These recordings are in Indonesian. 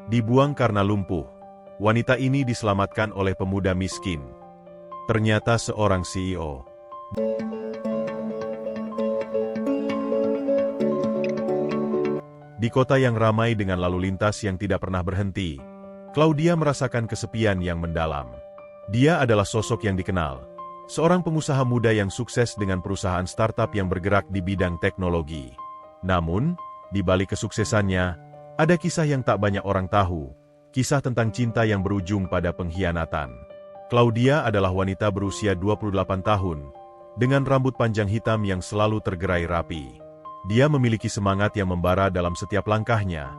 Dibuang karena lumpuh, wanita ini diselamatkan oleh pemuda miskin. Ternyata seorang CEO. Di kota yang ramai dengan lalu lintas yang tidak pernah berhenti, Claudia merasakan kesepian yang mendalam. Dia adalah sosok yang dikenal, seorang pengusaha muda yang sukses dengan perusahaan startup yang bergerak di bidang teknologi. Namun, di balik kesuksesannya, ada kisah yang tak banyak orang tahu, kisah tentang cinta yang berujung pada pengkhianatan. Claudia adalah wanita berusia 28 tahun, dengan rambut panjang hitam yang selalu tergerai rapi. Dia memiliki semangat yang membara dalam setiap langkahnya,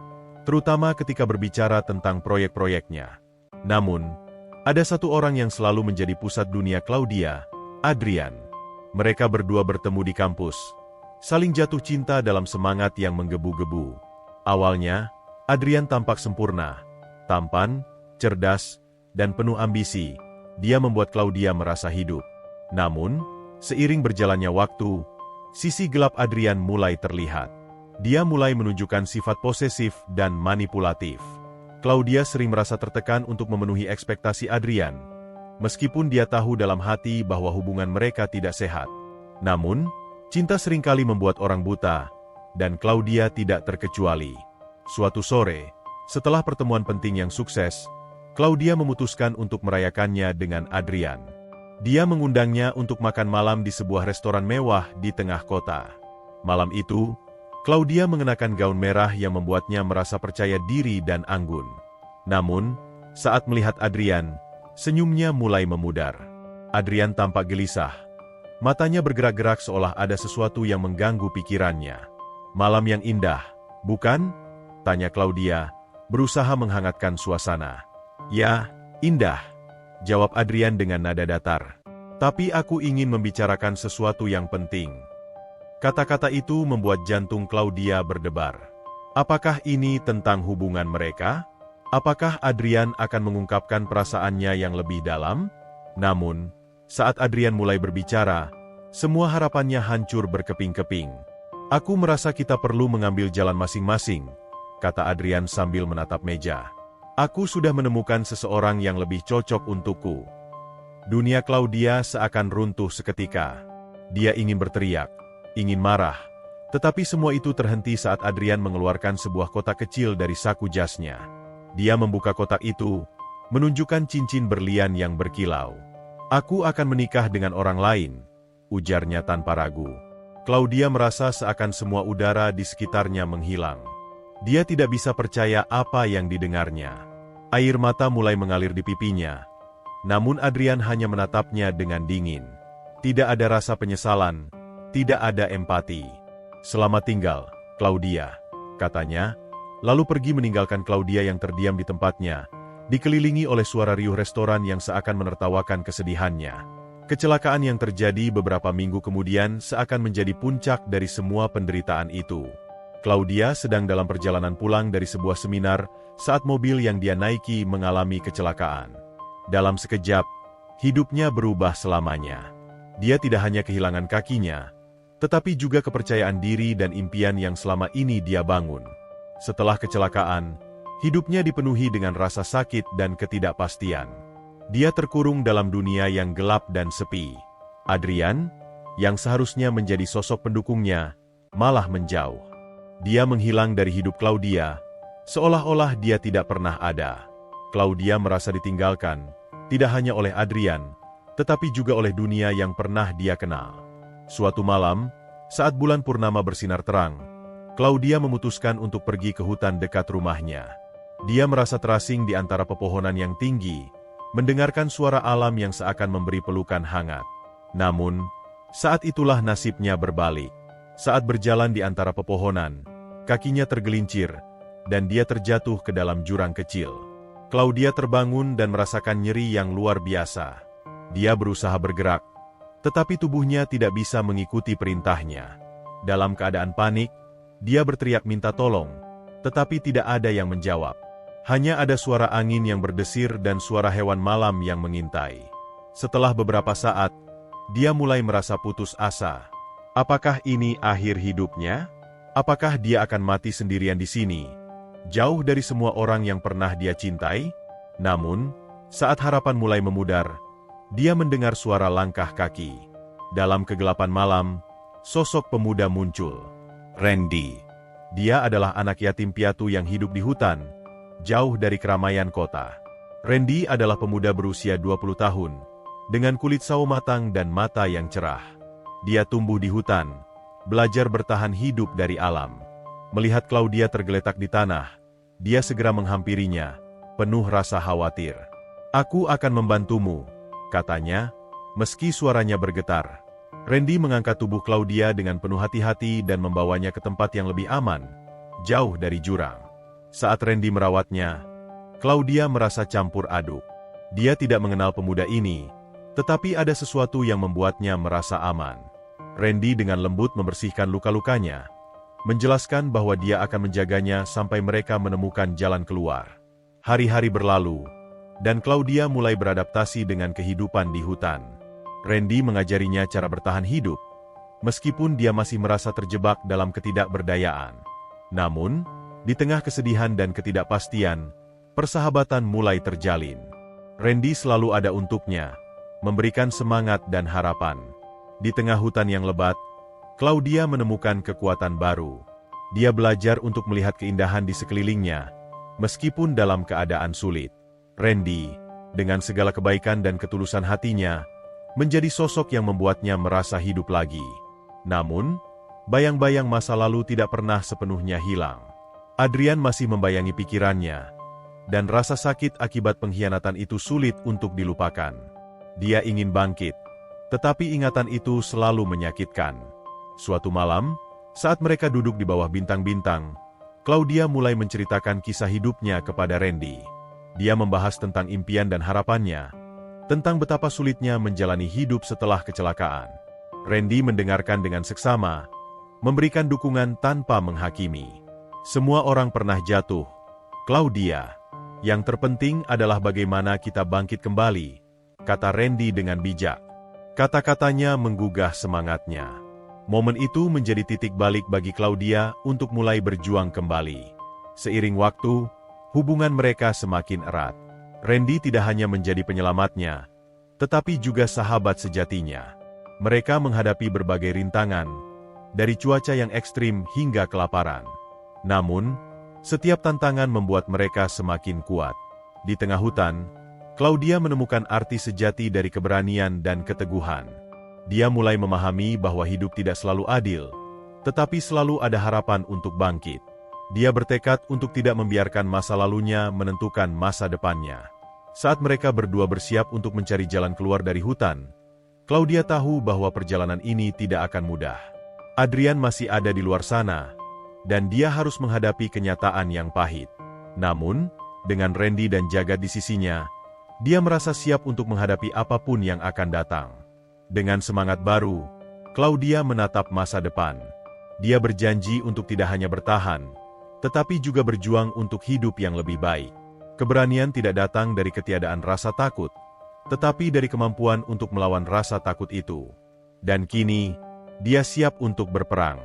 terutama ketika berbicara tentang proyek-proyeknya. Namun, ada satu orang yang selalu menjadi pusat dunia Claudia, Adrian. Mereka berdua bertemu di kampus, saling jatuh cinta dalam semangat yang menggebu-gebu. Awalnya, Adrian tampak sempurna, tampan, cerdas, dan penuh ambisi. Dia membuat Claudia merasa hidup. Namun, seiring berjalannya waktu, sisi gelap Adrian mulai terlihat. Dia mulai menunjukkan sifat posesif dan manipulatif. Claudia sering merasa tertekan untuk memenuhi ekspektasi Adrian, meskipun dia tahu dalam hati bahwa hubungan mereka tidak sehat. Namun, cinta seringkali membuat orang buta, dan Claudia tidak terkecuali. Suatu sore, setelah pertemuan penting yang sukses, Claudia memutuskan untuk merayakannya dengan Adrian. Dia mengundangnya untuk makan malam di sebuah restoran mewah di tengah kota. Malam itu, Claudia mengenakan gaun merah yang membuatnya merasa percaya diri dan anggun. Namun, saat melihat Adrian, senyumnya mulai memudar. Adrian tampak gelisah. Matanya bergerak-gerak seolah ada sesuatu yang mengganggu pikirannya. "Malam yang indah, bukan?" tanya Claudia, berusaha menghangatkan suasana. "Ya, indah," jawab Adrian dengan nada datar. "Tapi aku ingin membicarakan sesuatu yang penting." Kata-kata itu membuat jantung Claudia berdebar. Apakah ini tentang hubungan mereka? Apakah Adrian akan mengungkapkan perasaannya yang lebih dalam? Namun, saat Adrian mulai berbicara, semua harapannya hancur berkeping-keping. "Aku merasa kita perlu mengambil jalan masing-masing," kata Adrian sambil menatap meja. "Aku sudah menemukan seseorang yang lebih cocok untukku." Dunia Claudia seakan runtuh seketika. Dia ingin berteriak, ingin marah, tetapi semua itu terhenti saat Adrian mengeluarkan sebuah kotak kecil dari saku jasnya. Dia membuka kotak itu, menunjukkan cincin berlian yang berkilau. "Aku akan menikah dengan orang lain," ujarnya tanpa ragu. Claudia merasa seakan semua udara di sekitarnya menghilang. Dia tidak bisa percaya apa yang didengarnya. Air mata mulai mengalir di pipinya. Namun Adrian hanya menatapnya dengan dingin. Tidak ada rasa penyesalan, tidak ada empati. "Selamat tinggal, Claudia," katanya, lalu pergi meninggalkan Claudia yang terdiam di tempatnya, dikelilingi oleh suara riuh restoran yang seakan menertawakan kesedihannya. Kecelakaan yang terjadi beberapa minggu kemudian seakan menjadi puncak dari semua penderitaan itu. Claudia sedang dalam perjalanan pulang dari sebuah seminar saat mobil yang dia naiki mengalami kecelakaan. Dalam sekejap, hidupnya berubah selamanya. Dia tidak hanya kehilangan kakinya, tetapi juga kepercayaan diri dan impian yang selama ini dia bangun. Setelah kecelakaan, hidupnya dipenuhi dengan rasa sakit dan ketidakpastian. Dia terkurung dalam dunia yang gelap dan sepi. Adrian, yang seharusnya menjadi sosok pendukungnya, malah menjauh. Dia menghilang dari hidup Claudia, seolah-olah dia tidak pernah ada. Claudia merasa ditinggalkan, tidak hanya oleh Adrian, tetapi juga oleh dunia yang pernah dia kenal. Suatu malam, saat bulan purnama bersinar terang, Claudia memutuskan untuk pergi ke hutan dekat rumahnya. Dia merasa terasing di antara pepohonan yang tinggi, mendengarkan suara alam yang seakan memberi pelukan hangat. Namun, saat itulah nasibnya berbalik. Saat berjalan di antara pepohonan, kakinya tergelincir, dan dia terjatuh ke dalam jurang kecil. Claudia terbangun dan merasakan nyeri yang luar biasa. Dia berusaha bergerak, tetapi tubuhnya tidak bisa mengikuti perintahnya. Dalam keadaan panik, dia berteriak minta tolong, tetapi tidak ada yang menjawab. Hanya ada suara angin yang berdesir dan suara hewan malam yang mengintai. Setelah beberapa saat, dia mulai merasa putus asa. Apakah ini akhir hidupnya? Apakah dia akan mati sendirian di sini? Jauh dari semua orang yang pernah dia cintai, namun, saat harapan mulai memudar, dia mendengar suara langkah kaki. Dalam kegelapan malam, sosok pemuda muncul. Randy. Dia adalah anak yatim piatu yang hidup di hutan, jauh dari keramaian kota. Randy adalah pemuda berusia 20 tahun, dengan kulit sawo matang dan mata yang cerah. Dia tumbuh di hutan, belajar bertahan hidup dari alam. Melihat Claudia tergeletak di tanah, dia segera menghampirinya, penuh rasa khawatir. "Aku akan membantumu," katanya, meski suaranya bergetar. Randy mengangkat tubuh Claudia dengan penuh hati-hati dan membawanya ke tempat yang lebih aman, jauh dari jurang. Saat Randy merawatnya, Claudia merasa campur aduk. Dia tidak mengenal pemuda ini, tetapi ada sesuatu yang membuatnya merasa aman. Randy dengan lembut membersihkan luka-lukanya, menjelaskan bahwa dia akan menjaganya sampai mereka menemukan jalan keluar. Hari-hari berlalu, dan Claudia mulai beradaptasi dengan kehidupan di hutan. Randy mengajarinya cara bertahan hidup, meskipun dia masih merasa terjebak dalam ketidakberdayaan. Namun, di tengah kesedihan dan ketidakpastian, persahabatan mulai terjalin. Randy selalu ada untuknya, memberikan semangat dan harapan. Di tengah hutan yang lebat, Claudia menemukan kekuatan baru. Dia belajar untuk melihat keindahan di sekelilingnya, meskipun dalam keadaan sulit. Randy, dengan segala kebaikan dan ketulusan hatinya, menjadi sosok yang membuatnya merasa hidup lagi. Namun, bayang-bayang masa lalu tidak pernah sepenuhnya hilang. Adrian masih membayangi pikirannya, dan rasa sakit akibat pengkhianatan itu sulit untuk dilupakan. Dia ingin bangkit, tetapi ingatan itu selalu menyakitkan. Suatu malam, saat mereka duduk di bawah bintang-bintang, Claudia mulai menceritakan kisah hidupnya kepada Randy. Dia membahas tentang impian dan harapannya, tentang betapa sulitnya menjalani hidup setelah kecelakaan. Randy mendengarkan dengan seksama, memberikan dukungan tanpa menghakimi. "Semua orang pernah jatuh, Claudia. Yang terpenting adalah bagaimana kita bangkit kembali," kata Randy dengan bijak. Kata-katanya menggugah semangatnya. Momen itu menjadi titik balik bagi Claudia untuk mulai berjuang kembali. Seiring waktu, hubungan mereka semakin erat. Randy tidak hanya menjadi penyelamatnya, tetapi juga sahabat sejatinya. Mereka menghadapi berbagai rintangan, dari cuaca yang ekstrim hingga kelaparan. Namun, setiap tantangan membuat mereka semakin kuat. Di tengah hutan, Claudia menemukan arti sejati dari keberanian dan keteguhan. Dia mulai memahami bahwa hidup tidak selalu adil, tetapi selalu ada harapan untuk bangkit. Dia bertekad untuk tidak membiarkan masa lalunya menentukan masa depannya. Saat mereka berdua bersiap untuk mencari jalan keluar dari hutan, Claudia tahu bahwa perjalanan ini tidak akan mudah. Adrian masih ada di luar sana, dan dia harus menghadapi kenyataan yang pahit. Namun, dengan Randy dan Jagat di sisinya, dia merasa siap untuk menghadapi apapun yang akan datang. Dengan semangat baru, Claudia menatap masa depan. Dia berjanji untuk tidak hanya bertahan, tetapi juga berjuang untuk hidup yang lebih baik. Keberanian tidak datang dari ketiadaan rasa takut, tetapi dari kemampuan untuk melawan rasa takut itu. Dan kini, dia siap untuk berperang.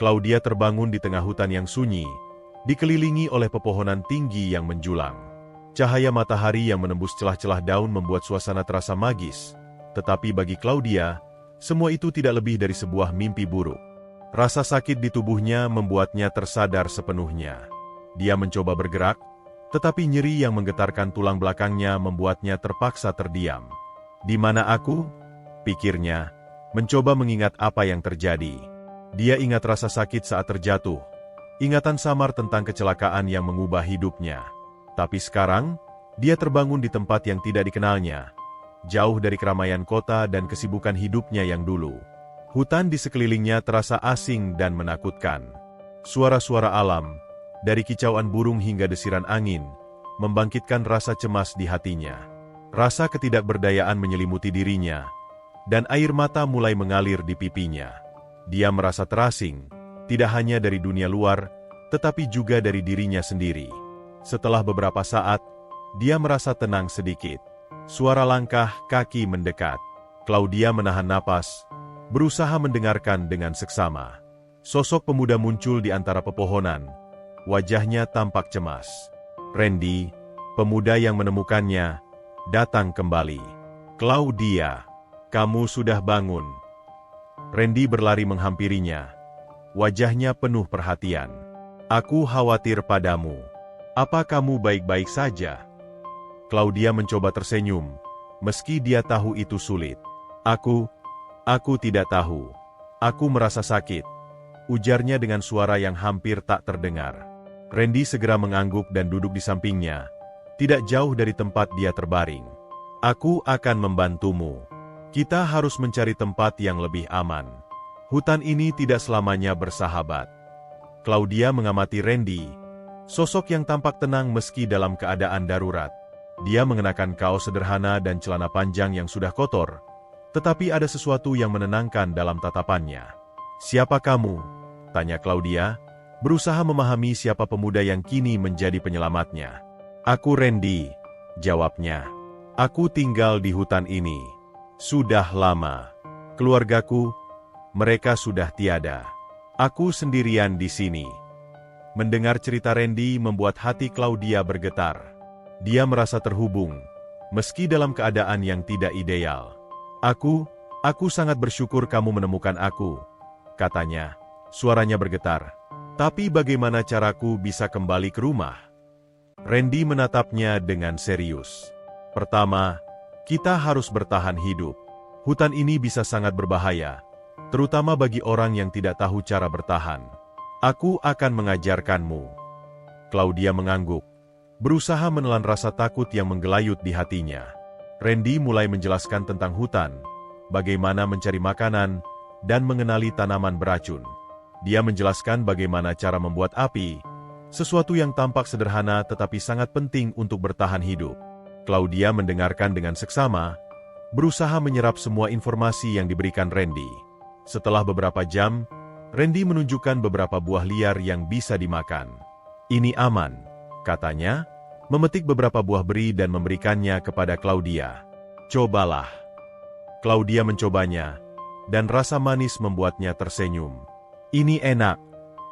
Claudia terbangun di tengah hutan yang sunyi, dikelilingi oleh pepohonan tinggi yang menjulang. Cahaya matahari yang menembus celah-celah daun membuat suasana terasa magis. Tetapi bagi Claudia, semua itu tidak lebih dari sebuah mimpi buruk. Rasa sakit di tubuhnya membuatnya tersadar sepenuhnya. Dia mencoba bergerak, tetapi nyeri yang menggetarkan tulang belakangnya membuatnya terpaksa terdiam. "Di mana aku?" pikirnya, mencoba mengingat apa yang terjadi. Dia ingat rasa sakit saat terjatuh, ingatan samar tentang kecelakaan yang mengubah hidupnya. Tapi sekarang, dia terbangun di tempat yang tidak dikenalnya, jauh dari keramaian kota dan kesibukan hidupnya yang dulu. Hutan di sekelilingnya terasa asing dan menakutkan. Suara-suara alam, dari kicauan burung hingga desiran angin, membangkitkan rasa cemas di hatinya. Rasa ketidakberdayaan menyelimuti dirinya, dan air mata mulai mengalir di pipinya. Dia merasa terasing, tidak hanya dari dunia luar, tetapi juga dari dirinya sendiri. Setelah beberapa saat, dia merasa tenang sedikit. Suara langkah kaki mendekat. Claudia menahan napas, berusaha mendengarkan dengan seksama. Sosok pemuda muncul di antara pepohonan, Wajahnya tampak cemas. Randy, pemuda yang menemukannya, datang kembali. Claudia, kamu sudah bangun. Randy berlari menghampirinya. Wajahnya penuh perhatian. Aku khawatir padamu. Apa kamu baik-baik saja? Claudia mencoba tersenyum, meski dia tahu itu sulit. Aku tidak tahu. Aku merasa sakit. Ujarnya dengan suara yang hampir tak terdengar. Randy segera mengangguk dan duduk di sampingnya, tidak jauh dari tempat dia terbaring. Aku akan membantumu. Kita harus mencari tempat yang lebih aman. Hutan ini tidak selamanya bersahabat. Claudia mengamati Randy, sosok yang tampak tenang meski dalam keadaan darurat. Dia mengenakan kaos sederhana dan celana panjang yang sudah kotor, tetapi ada sesuatu yang menenangkan dalam tatapannya. Siapa kamu? Tanya Claudia, berusaha memahami siapa pemuda yang kini menjadi penyelamatnya. Aku Randy, jawabnya. Aku tinggal di hutan ini. Sudah lama. Keluargaku, mereka sudah tiada. Aku sendirian di sini. Mendengar cerita Randy membuat hati Claudia bergetar. Dia merasa terhubung, meski dalam keadaan yang tidak ideal. Aku sangat bersyukur kamu menemukan aku, katanya. Suaranya bergetar. Tapi bagaimana caraku bisa kembali ke rumah? Randy menatapnya dengan serius. Pertama, kita harus bertahan hidup. Hutan ini bisa sangat berbahaya, terutama bagi orang yang tidak tahu cara bertahan. Aku akan mengajarkanmu. Claudia mengangguk, berusaha menelan rasa takut yang menggelayut di hatinya. Randy mulai menjelaskan tentang hutan, bagaimana mencari makanan, dan mengenali tanaman beracun. Dia menjelaskan bagaimana cara membuat api, sesuatu yang tampak sederhana tetapi sangat penting untuk bertahan hidup. Claudia mendengarkan dengan seksama, berusaha menyerap semua informasi yang diberikan Randy. Setelah beberapa jam, Randy menunjukkan beberapa buah liar yang bisa dimakan. Ini aman, katanya, memetik beberapa buah beri dan memberikannya kepada Claudia. Cobalah. Claudia mencobanya, dan rasa manis membuatnya tersenyum. Ini enak,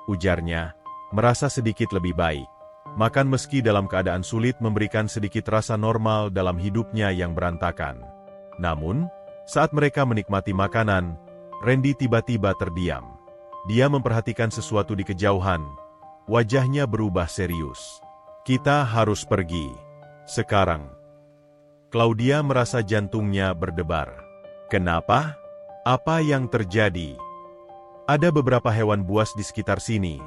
ujarnya, merasa sedikit lebih baik. Makan meski dalam keadaan sulit memberikan sedikit rasa normal dalam hidupnya yang berantakan. Namun, saat mereka menikmati makanan, Randy tiba-tiba terdiam. Dia memperhatikan sesuatu di kejauhan. Wajahnya berubah serius. Kita harus pergi. Sekarang. Claudia merasa jantungnya berdebar. Kenapa? Apa yang terjadi? Ada beberapa hewan buas di sekitar sini,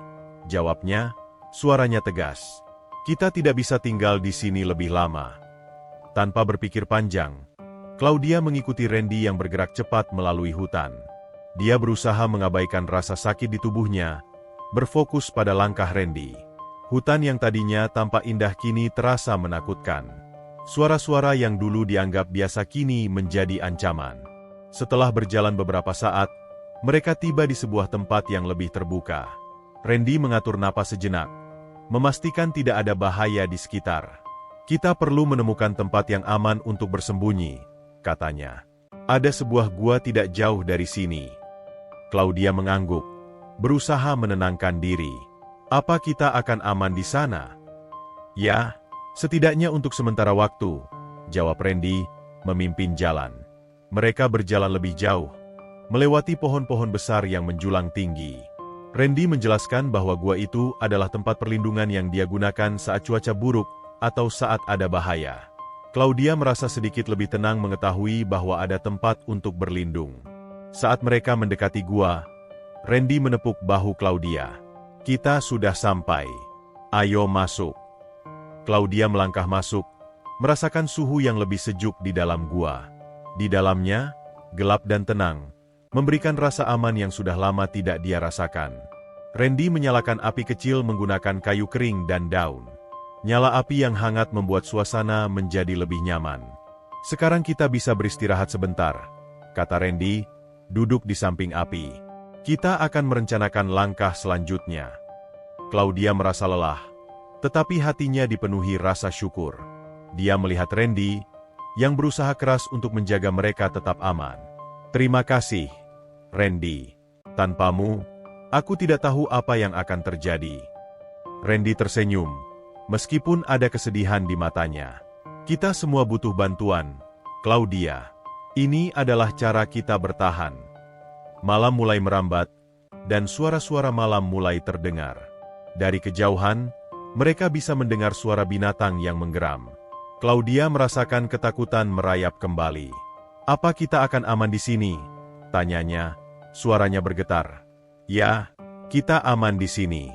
jawabnya, suaranya tegas. Kita tidak bisa tinggal di sini lebih lama. Tanpa berpikir panjang, Claudia mengikuti Randy yang bergerak cepat melalui hutan. Dia berusaha mengabaikan rasa sakit di tubuhnya, berfokus pada langkah Randy. Hutan yang tadinya tampak indah kini terasa menakutkan. Suara-suara yang dulu dianggap biasa kini menjadi ancaman. Setelah berjalan beberapa saat, mereka tiba di sebuah tempat yang lebih terbuka. Randy mengatur napas sejenak, memastikan tidak ada bahaya di sekitar. Kita perlu menemukan tempat yang aman untuk bersembunyi, katanya. Ada sebuah gua tidak jauh dari sini. Claudia mengangguk, berusaha menenangkan diri. Apa kita akan aman di sana? Ya, setidaknya untuk sementara waktu, jawab Randy, memimpin jalan. Mereka berjalan lebih jauh, melewati pohon-pohon besar yang menjulang tinggi. Randy menjelaskan bahwa gua itu adalah tempat perlindungan yang dia gunakan saat cuaca buruk atau saat ada bahaya. Claudia merasa sedikit lebih tenang mengetahui bahwa ada tempat untuk berlindung. Saat mereka mendekati gua, Randy menepuk bahu Claudia. Kita sudah sampai. Ayo masuk. Claudia melangkah masuk, merasakan suhu yang lebih sejuk di dalam gua. Di dalamnya, gelap dan tenang, memberikan rasa aman yang sudah lama tidak dia rasakan. Randy menyalakan api kecil menggunakan kayu kering dan daun. Nyala api yang hangat membuat suasana menjadi lebih nyaman. Sekarang kita bisa beristirahat sebentar, kata Randy, duduk di samping api. Kita akan merencanakan langkah selanjutnya. Claudia merasa lelah, tetapi hatinya dipenuhi rasa syukur. Dia melihat Randy, yang berusaha keras untuk menjaga mereka tetap aman. Terima kasih, Randy. Tanpamu, aku tidak tahu apa yang akan terjadi. Randy tersenyum, meskipun ada kesedihan di matanya. Kita semua butuh bantuan, Claudia. Ini adalah cara kita bertahan. Malam mulai merambat, dan suara-suara malam mulai terdengar. Dari kejauhan, mereka bisa mendengar suara binatang yang menggeram. Claudia merasakan ketakutan merayap kembali. "Apa kita akan aman di sini?" tanyanya, suaranya bergetar. "Ya, kita aman di sini.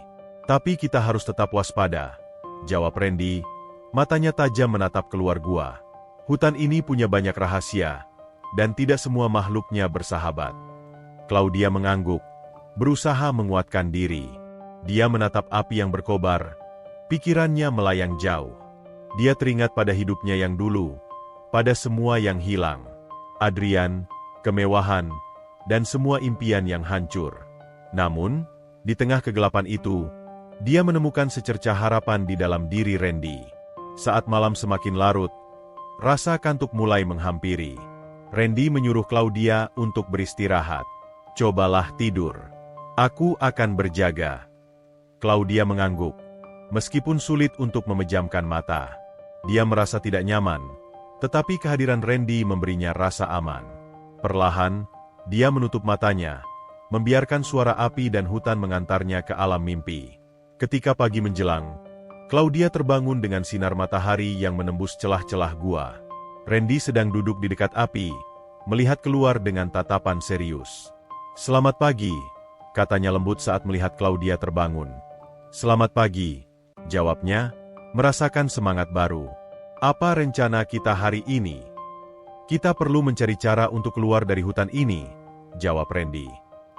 Tapi kita harus tetap waspada," jawab Randy, matanya tajam menatap keluar gua. "Hutan ini punya banyak rahasia, dan tidak semua makhluknya bersahabat." Claudia mengangguk, berusaha menguatkan diri. Dia menatap api yang berkobar, pikirannya melayang jauh. Dia teringat pada hidupnya yang dulu, pada semua yang hilang. Adrian, kemewahan, dan semua impian yang hancur. Namun, di tengah kegelapan itu, dia menemukan secercah harapan di dalam diri Randy. Saat malam semakin larut, rasa kantuk mulai menghampiri. Randy menyuruh Claudia untuk beristirahat. "Cobalah tidur. Aku akan berjaga." Claudia mengangguk, meskipun sulit untuk memejamkan mata. Dia merasa tidak nyaman, tetapi kehadiran Randy memberinya rasa aman. Perlahan, dia menutup matanya, membiarkan suara api dan hutan mengantarnya ke alam mimpi. Ketika pagi menjelang, Claudia terbangun dengan sinar matahari yang menembus celah-celah gua. Randy sedang duduk di dekat api, melihat keluar dengan tatapan serius. "Selamat pagi," katanya lembut saat melihat Claudia terbangun. "Selamat pagi," jawabnya, merasakan semangat baru. "Apa rencana kita hari ini?" "Kita perlu mencari cara untuk keluar dari hutan ini," jawab Randy.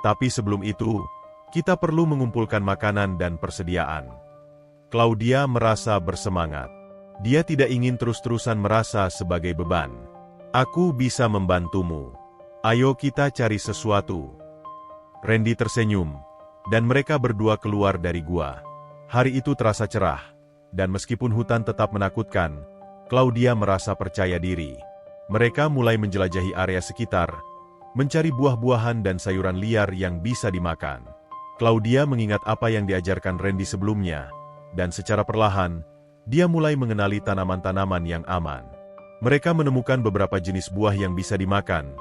"Tapi sebelum itu, kita perlu mengumpulkan makanan dan persediaan." Claudia merasa bersemangat. Dia tidak ingin terus-terusan merasa sebagai beban. "Aku bisa membantumu. Ayo kita cari sesuatu." Randy tersenyum, dan mereka berdua keluar dari gua. Hari itu terasa cerah, dan meskipun hutan tetap menakutkan, Claudia merasa percaya diri. Mereka mulai menjelajahi area sekitar, mencari buah-buahan dan sayuran liar yang bisa dimakan. Claudia mengingat apa yang diajarkan Randy sebelumnya, dan secara perlahan, dia mulai mengenali tanaman-tanaman yang aman. Mereka menemukan beberapa jenis buah yang bisa dimakan,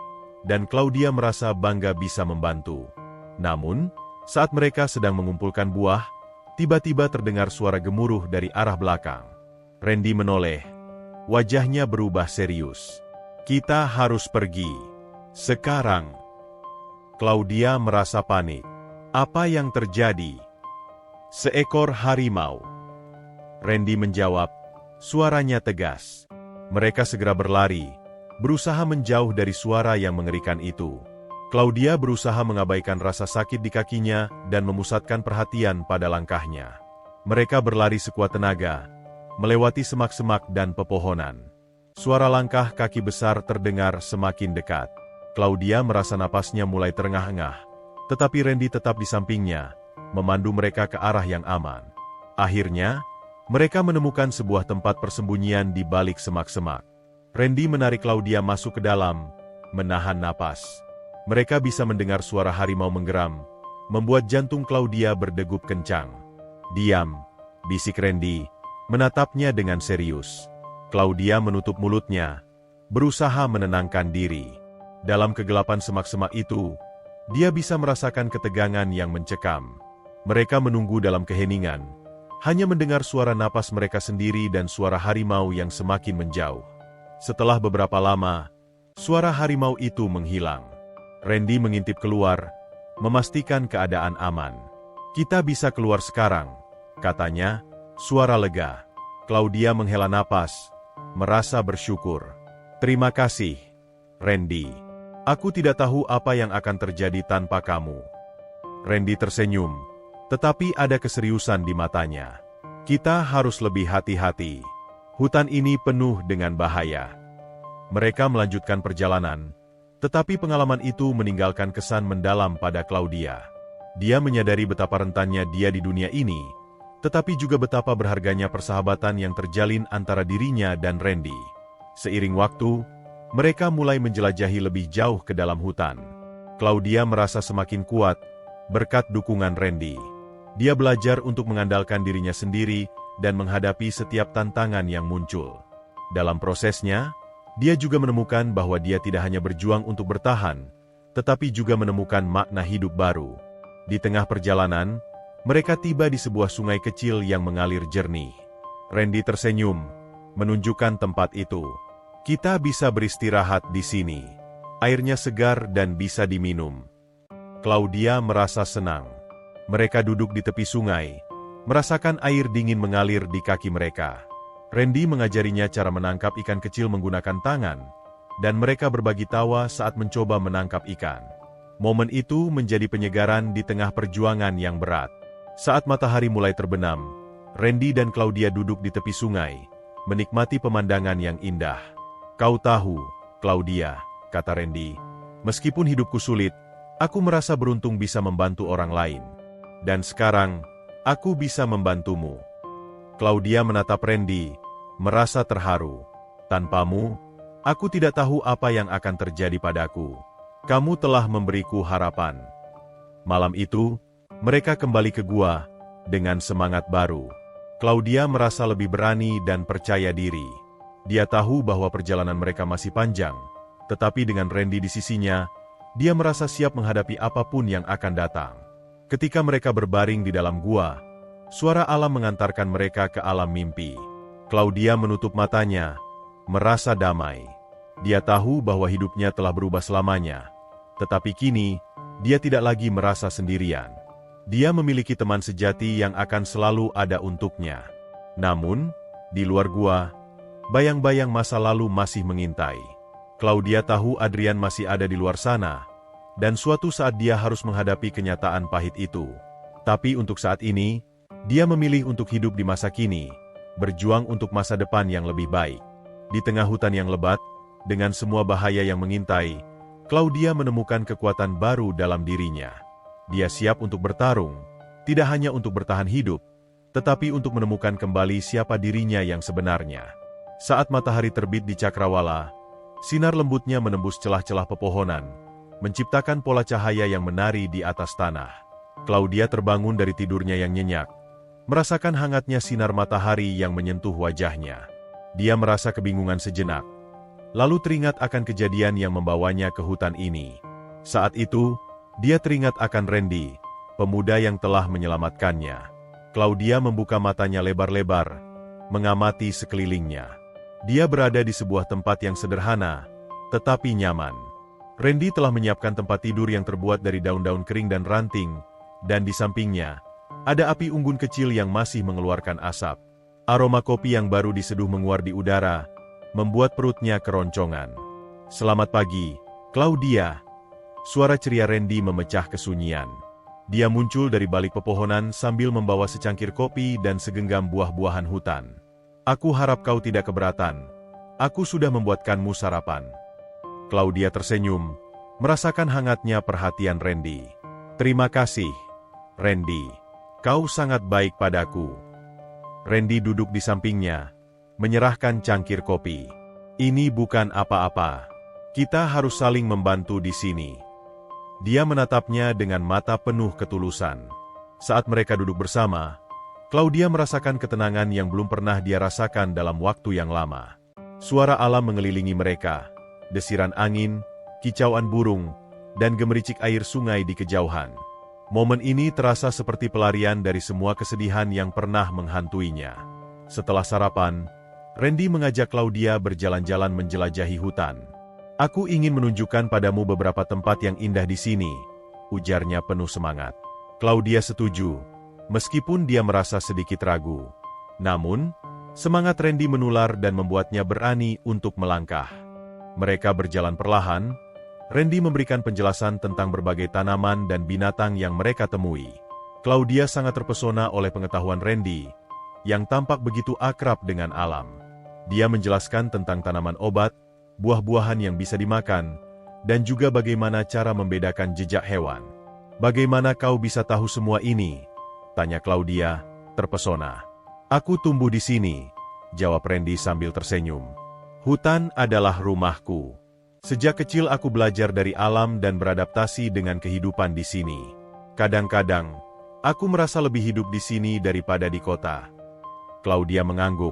dan Claudia merasa bangga bisa membantu. Namun, saat mereka sedang mengumpulkan buah, tiba-tiba terdengar suara gemuruh dari arah belakang. Randy menoleh. Wajahnya berubah serius. "Kita harus pergi. Sekarang." Claudia merasa panik. "Apa yang terjadi?" "Seekor harimau," Randy menjawab, suaranya tegas. Mereka segera berlari, berusaha menjauh dari suara yang mengerikan itu. Claudia berusaha mengabaikan rasa sakit di kakinya dan memusatkan perhatian pada langkahnya. Mereka berlari sekuat tenaga, melewati semak-semak dan pepohonan. Suara langkah kaki besar terdengar semakin dekat. Claudia merasa napasnya mulai terengah-engah, tetapi Randy tetap di sampingnya, memandu mereka ke arah yang aman. Akhirnya, mereka menemukan sebuah tempat persembunyian di balik semak-semak. Randy menarik Claudia masuk ke dalam, menahan napas. Mereka bisa mendengar suara harimau menggeram, membuat jantung Claudia berdegup kencang. "Diam," bisik Randy, menatapnya dengan serius. Claudia menutup mulutnya, berusaha menenangkan diri. Dalam kegelapan semak-semak itu, dia bisa merasakan ketegangan yang mencekam. Mereka menunggu dalam keheningan, hanya mendengar suara napas mereka sendiri dan suara harimau yang semakin menjauh. Setelah beberapa lama, suara harimau itu menghilang. Randy mengintip keluar, memastikan keadaan aman. "Kita bisa keluar sekarang," katanya, suara lega. Claudia menghela napas, merasa bersyukur. "Terima kasih, Randy. Aku tidak tahu apa yang akan terjadi tanpa kamu." Randy tersenyum, tetapi ada keseriusan di matanya. "Kita harus lebih hati-hati. Hutan ini penuh dengan bahaya." Mereka melanjutkan perjalanan, tetapi pengalaman itu meninggalkan kesan mendalam pada Claudia. Dia menyadari betapa rentannya dia di dunia ini, tetapi juga betapa berharganya persahabatan yang terjalin antara dirinya dan Randy. Seiring waktu, mereka mulai menjelajahi lebih jauh ke dalam hutan. Claudia merasa semakin kuat berkat dukungan Randy. Dia belajar untuk mengandalkan dirinya sendiri dan menghadapi setiap tantangan yang muncul. Dalam prosesnya, dia juga menemukan bahwa dia tidak hanya berjuang untuk bertahan, tetapi juga menemukan makna hidup baru. Di tengah perjalanan, mereka tiba di sebuah sungai kecil yang mengalir jernih. Randy tersenyum, menunjukkan tempat itu. Kita bisa beristirahat di sini. Airnya segar dan bisa diminum. Claudia merasa senang. Mereka duduk di tepi sungai, merasakan air dingin mengalir di kaki mereka. Randy mengajarinya cara menangkap ikan kecil menggunakan tangan, dan mereka berbagi tawa saat mencoba menangkap ikan. Momen itu menjadi penyegaran di tengah perjuangan yang berat. Saat matahari mulai terbenam, Randy dan Claudia duduk di tepi sungai, menikmati pemandangan yang indah. "Kau tahu, Claudia," kata Randy, "meskipun hidupku sulit, aku merasa beruntung bisa membantu orang lain. Dan sekarang, aku bisa membantumu." Claudia menatap Randy, merasa terharu. "Tanpamu, aku tidak tahu apa yang akan terjadi padaku. Kamu telah memberiku harapan." Malam itu, mereka kembali ke gua dengan semangat baru. Claudia merasa lebih berani dan percaya diri. Dia tahu bahwa perjalanan mereka masih panjang, tetapi dengan Randy di sisinya, dia merasa siap menghadapi apapun yang akan datang. Ketika mereka berbaring di dalam gua, suara alam mengantarkan mereka ke alam mimpi. Claudia menutup matanya, merasa damai. Dia tahu bahwa hidupnya telah berubah selamanya. Tetapi kini, dia tidak lagi merasa sendirian. Dia memiliki teman sejati yang akan selalu ada untuknya. Namun, di luar gua, bayang-bayang masa lalu masih mengintai. Claudia tahu Adrian masih ada di luar sana, dan suatu saat dia harus menghadapi kenyataan pahit itu. Tapi untuk saat ini, dia memilih untuk hidup di masa kini, berjuang untuk masa depan yang lebih baik. Di tengah hutan yang lebat, dengan semua bahaya yang mengintai, Claudia menemukan kekuatan baru dalam dirinya. Dia siap untuk bertarung, tidak hanya untuk bertahan hidup, tetapi untuk menemukan kembali siapa dirinya yang sebenarnya. Saat matahari terbit di Cakrawala, sinar lembutnya menembus celah-celah pepohonan, menciptakan pola cahaya yang menari di atas tanah. Claudia terbangun dari tidurnya yang nyenyak, merasakan hangatnya sinar matahari yang menyentuh wajahnya. Dia merasa kebingungan sejenak, lalu teringat akan kejadian yang membawanya ke hutan ini. Saat itu, dia teringat akan Randy, pemuda yang telah menyelamatkannya. Claudia membuka matanya lebar-lebar, mengamati sekelilingnya. Dia berada di sebuah tempat yang sederhana, tetapi nyaman. Randy telah menyiapkan tempat tidur yang terbuat dari daun-daun kering dan ranting, dan di sampingnya, ada api unggun kecil yang masih mengeluarkan asap. Aroma kopi yang baru diseduh menguar di udara, membuat perutnya keroncongan. "Selamat pagi, Claudia." Suara ceria Randy memecah kesunyian. Dia muncul dari balik pepohonan sambil membawa secangkir kopi dan segenggam buah-buahan hutan. "Aku harap kau tidak keberatan. Aku sudah membuatkanmu sarapan." Claudia tersenyum, merasakan hangatnya perhatian Randy. "Terima kasih, Randy. Kau sangat baik padaku." Randy duduk di sampingnya, menyerahkan cangkir kopi. "Ini bukan apa-apa. Kita harus saling membantu di sini." Dia menatapnya dengan mata penuh ketulusan. Saat mereka duduk bersama, Claudia merasakan ketenangan yang belum pernah dia rasakan dalam waktu yang lama. Suara alam mengelilingi mereka, desiran angin, kicauan burung, dan gemericik air sungai di kejauhan. Momen ini terasa seperti pelarian dari semua kesedihan yang pernah menghantuinya. Setelah sarapan, Randy mengajak Claudia berjalan-jalan menjelajahi hutan. "Aku ingin menunjukkan padamu beberapa tempat yang indah di sini," ujarnya penuh semangat. Claudia setuju, meskipun dia merasa sedikit ragu. Namun, semangat Randy menular dan membuatnya berani untuk melangkah. Mereka berjalan perlahan. Randy memberikan penjelasan tentang berbagai tanaman dan binatang yang mereka temui. Claudia sangat terpesona oleh pengetahuan Randy, yang tampak begitu akrab dengan alam. Dia menjelaskan tentang tanaman obat, buah-buahan yang bisa dimakan, dan juga bagaimana cara membedakan jejak hewan. "Bagaimana kau bisa tahu semua ini?" tanya Claudia, terpesona. "Aku tumbuh di sini," jawab Randy sambil tersenyum. "Hutan adalah rumahku. Sejak kecil aku belajar dari alam dan beradaptasi dengan kehidupan di sini. Kadang-kadang, Aku merasa lebih hidup di sini daripada di kota. Claudia mengangguk,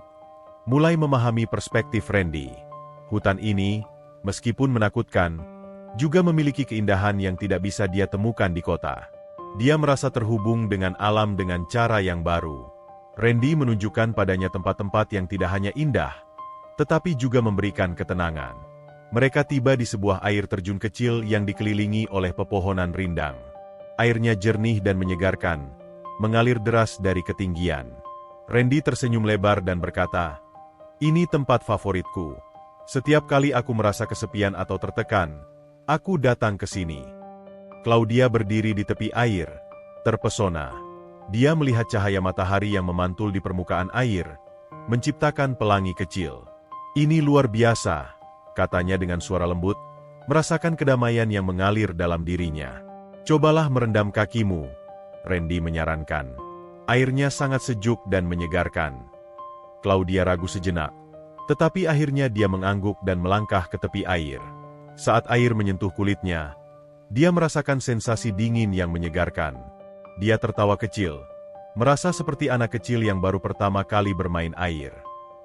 mulai memahami perspektif Randy. Hutan ini, meskipun menakutkan, juga memiliki keindahan yang tidak bisa dia temukan di kota. Dia merasa terhubung dengan alam dengan cara yang baru. Randy menunjukkan padanya tempat-tempat yang tidak hanya indah, tetapi juga memberikan ketenangan. Mereka tiba di sebuah air terjun kecil yang dikelilingi oleh pepohonan rindang. Airnya jernih dan menyegarkan, mengalir deras dari ketinggian. Randy tersenyum lebar dan berkata, "Ini tempat favoritku. Setiap kali aku merasa kesepian atau tertekan, aku datang ke sini." Claudia berdiri di tepi air, terpesona. Dia melihat cahaya matahari yang memantul di permukaan air, menciptakan pelangi kecil. "Ini luar biasa," katanya dengan suara lembut, merasakan kedamaian yang mengalir dalam dirinya. "Cobalah merendam kakimu," Randy menyarankan. Airnya sangat sejuk dan menyegarkan. Claudia ragu sejenak, tetapi akhirnya dia mengangguk dan melangkah ke tepi air. Saat air menyentuh kulitnya, dia merasakan sensasi dingin yang menyegarkan. Dia tertawa kecil, merasa seperti anak kecil yang baru pertama kali bermain air.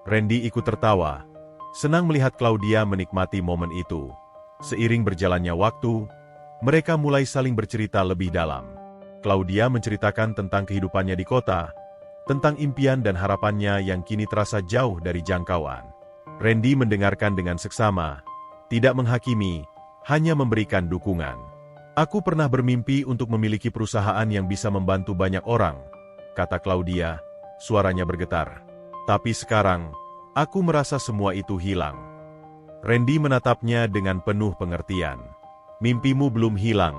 Randy ikut tertawa, senang melihat Claudia menikmati momen itu. Seiring berjalannya waktu, mereka mulai saling bercerita lebih dalam. Claudia menceritakan tentang kehidupannya di kota, tentang impian dan harapannya yang kini terasa jauh dari jangkauan. Randy mendengarkan dengan seksama, tidak menghakimi, hanya memberikan dukungan. "Aku pernah bermimpi untuk memiliki perusahaan yang bisa membantu banyak orang," kata Claudia, suaranya bergetar. "Tapi sekarang, aku merasa semua itu hilang." Randy menatapnya dengan penuh pengertian. "Mimpimu belum hilang,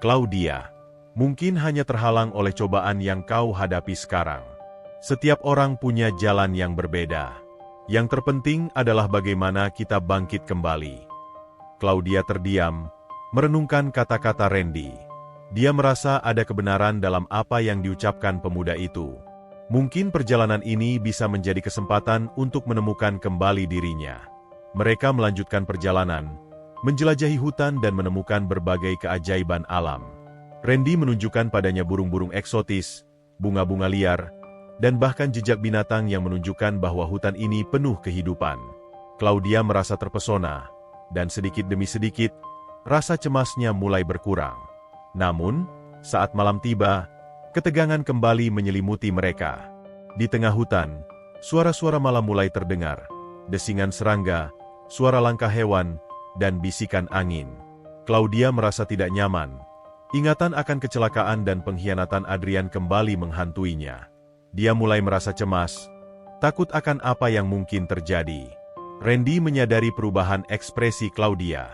Claudia. Mungkin hanya terhalang oleh cobaan yang kau hadapi sekarang. Setiap orang punya jalan yang berbeda. Yang terpenting adalah bagaimana kita bangkit kembali." Claudia terdiam, merenungkan kata-kata Randy. Dia merasa ada kebenaran dalam apa yang diucapkan pemuda itu. Mungkin perjalanan ini bisa menjadi kesempatan untuk menemukan kembali dirinya. Mereka melanjutkan perjalanan, menjelajahi hutan dan menemukan berbagai keajaiban alam. Randy menunjukkan padanya burung-burung eksotis, bunga-bunga liar, dan bahkan jejak binatang yang menunjukkan bahwa hutan ini penuh kehidupan. Claudia merasa terpesona, dan sedikit demi sedikit, rasa cemasnya mulai berkurang. Namun, saat malam tiba, ketegangan kembali menyelimuti mereka. Di tengah hutan, suara-suara malam mulai terdengar, desingan serangga, suara langkah hewan, dan bisikan angin. Claudia merasa tidak nyaman. Ingatan akan kecelakaan dan pengkhianatan Adrian kembali menghantuinya. Dia mulai merasa cemas, takut akan apa yang mungkin terjadi. Randy menyadari perubahan ekspresi Claudia.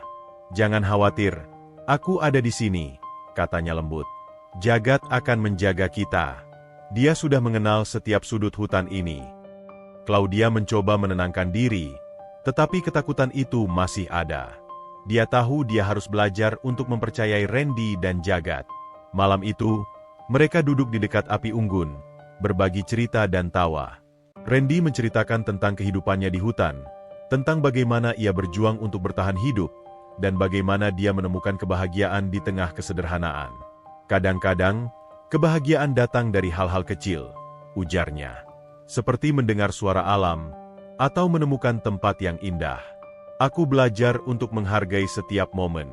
"Jangan khawatir, aku ada di sini," katanya lembut. "Jagat akan menjaga kita. Dia sudah mengenal setiap sudut hutan ini." Claudia mencoba menenangkan diri, tetapi ketakutan itu masih ada. Dia tahu dia harus belajar untuk mempercayai Randy dan Jagat. Malam itu, mereka duduk di dekat api unggun, berbagi cerita dan tawa. Randy menceritakan tentang kehidupannya di hutan, tentang bagaimana ia berjuang untuk bertahan hidup, dan bagaimana dia menemukan kebahagiaan di tengah kesederhanaan. "Kadang-kadang, kebahagiaan datang dari hal-hal kecil," ujarnya. "Seperti mendengar suara alam, atau menemukan tempat yang indah. Aku belajar untuk menghargai setiap momen."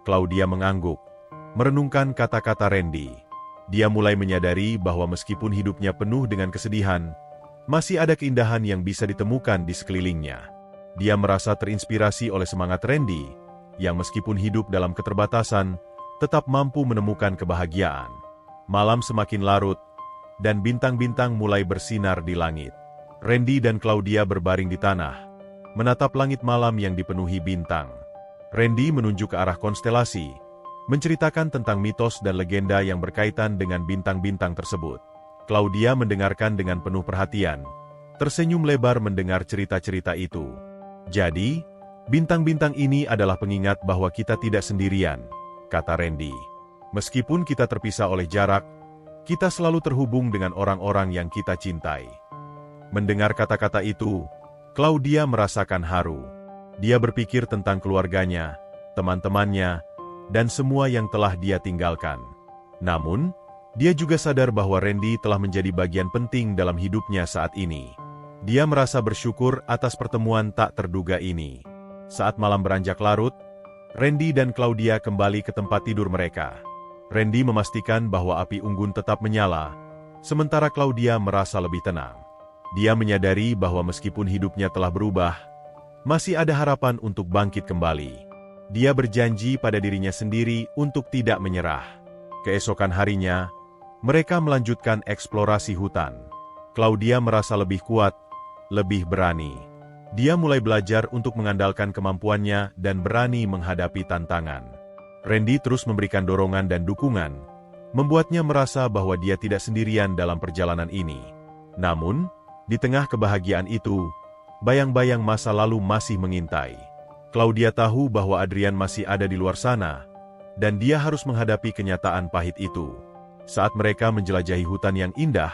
Claudia mengangguk, merenungkan kata-kata Randy. Dia mulai menyadari bahwa meskipun hidupnya penuh dengan kesedihan, masih ada keindahan yang bisa ditemukan di sekelilingnya. Dia merasa terinspirasi oleh semangat Randy, yang meskipun hidup dalam keterbatasan, tetap mampu menemukan kebahagiaan. Malam semakin larut, dan bintang-bintang mulai bersinar di langit. Randy dan Claudia berbaring di tanah, menatap langit malam yang dipenuhi bintang. Randy menunjuk ke arah konstelasi, menceritakan tentang mitos dan legenda yang berkaitan dengan bintang-bintang tersebut. Claudia mendengarkan dengan penuh perhatian, tersenyum lebar mendengar cerita-cerita itu. "Jadi, bintang-bintang ini adalah pengingat bahwa kita tidak sendirian," kata Randy. "Meskipun kita terpisah oleh jarak, kita selalu terhubung dengan orang-orang yang kita cintai." Mendengar kata-kata itu, Claudia merasakan haru. Dia berpikir tentang keluarganya, teman-temannya, dan semua yang telah dia tinggalkan. Namun, Dia juga sadar bahwa Randy telah menjadi bagian penting dalam hidupnya saat ini. Dia merasa bersyukur atas pertemuan tak terduga ini. Saat malam beranjak larut, Randy dan Claudia kembali ke tempat tidur mereka. Randy memastikan bahwa api unggun tetap menyala, sementara Claudia merasa lebih tenang. Dia menyadari bahwa meskipun hidupnya telah berubah, masih ada harapan untuk bangkit kembali. Dia berjanji pada dirinya sendiri untuk tidak menyerah. Keesokan harinya, mereka melanjutkan eksplorasi hutan. Claudia merasa lebih kuat, lebih berani. Dia mulai belajar untuk mengandalkan kemampuannya dan berani menghadapi tantangan. Randy terus memberikan dorongan dan dukungan, membuatnya merasa bahwa dia tidak sendirian dalam perjalanan ini. Namun, di tengah kebahagiaan itu, bayang-bayang masa lalu masih mengintai. Claudia tahu bahwa Adrian masih ada di luar sana, dan dia harus menghadapi kenyataan pahit itu. Saat mereka menjelajahi hutan yang indah,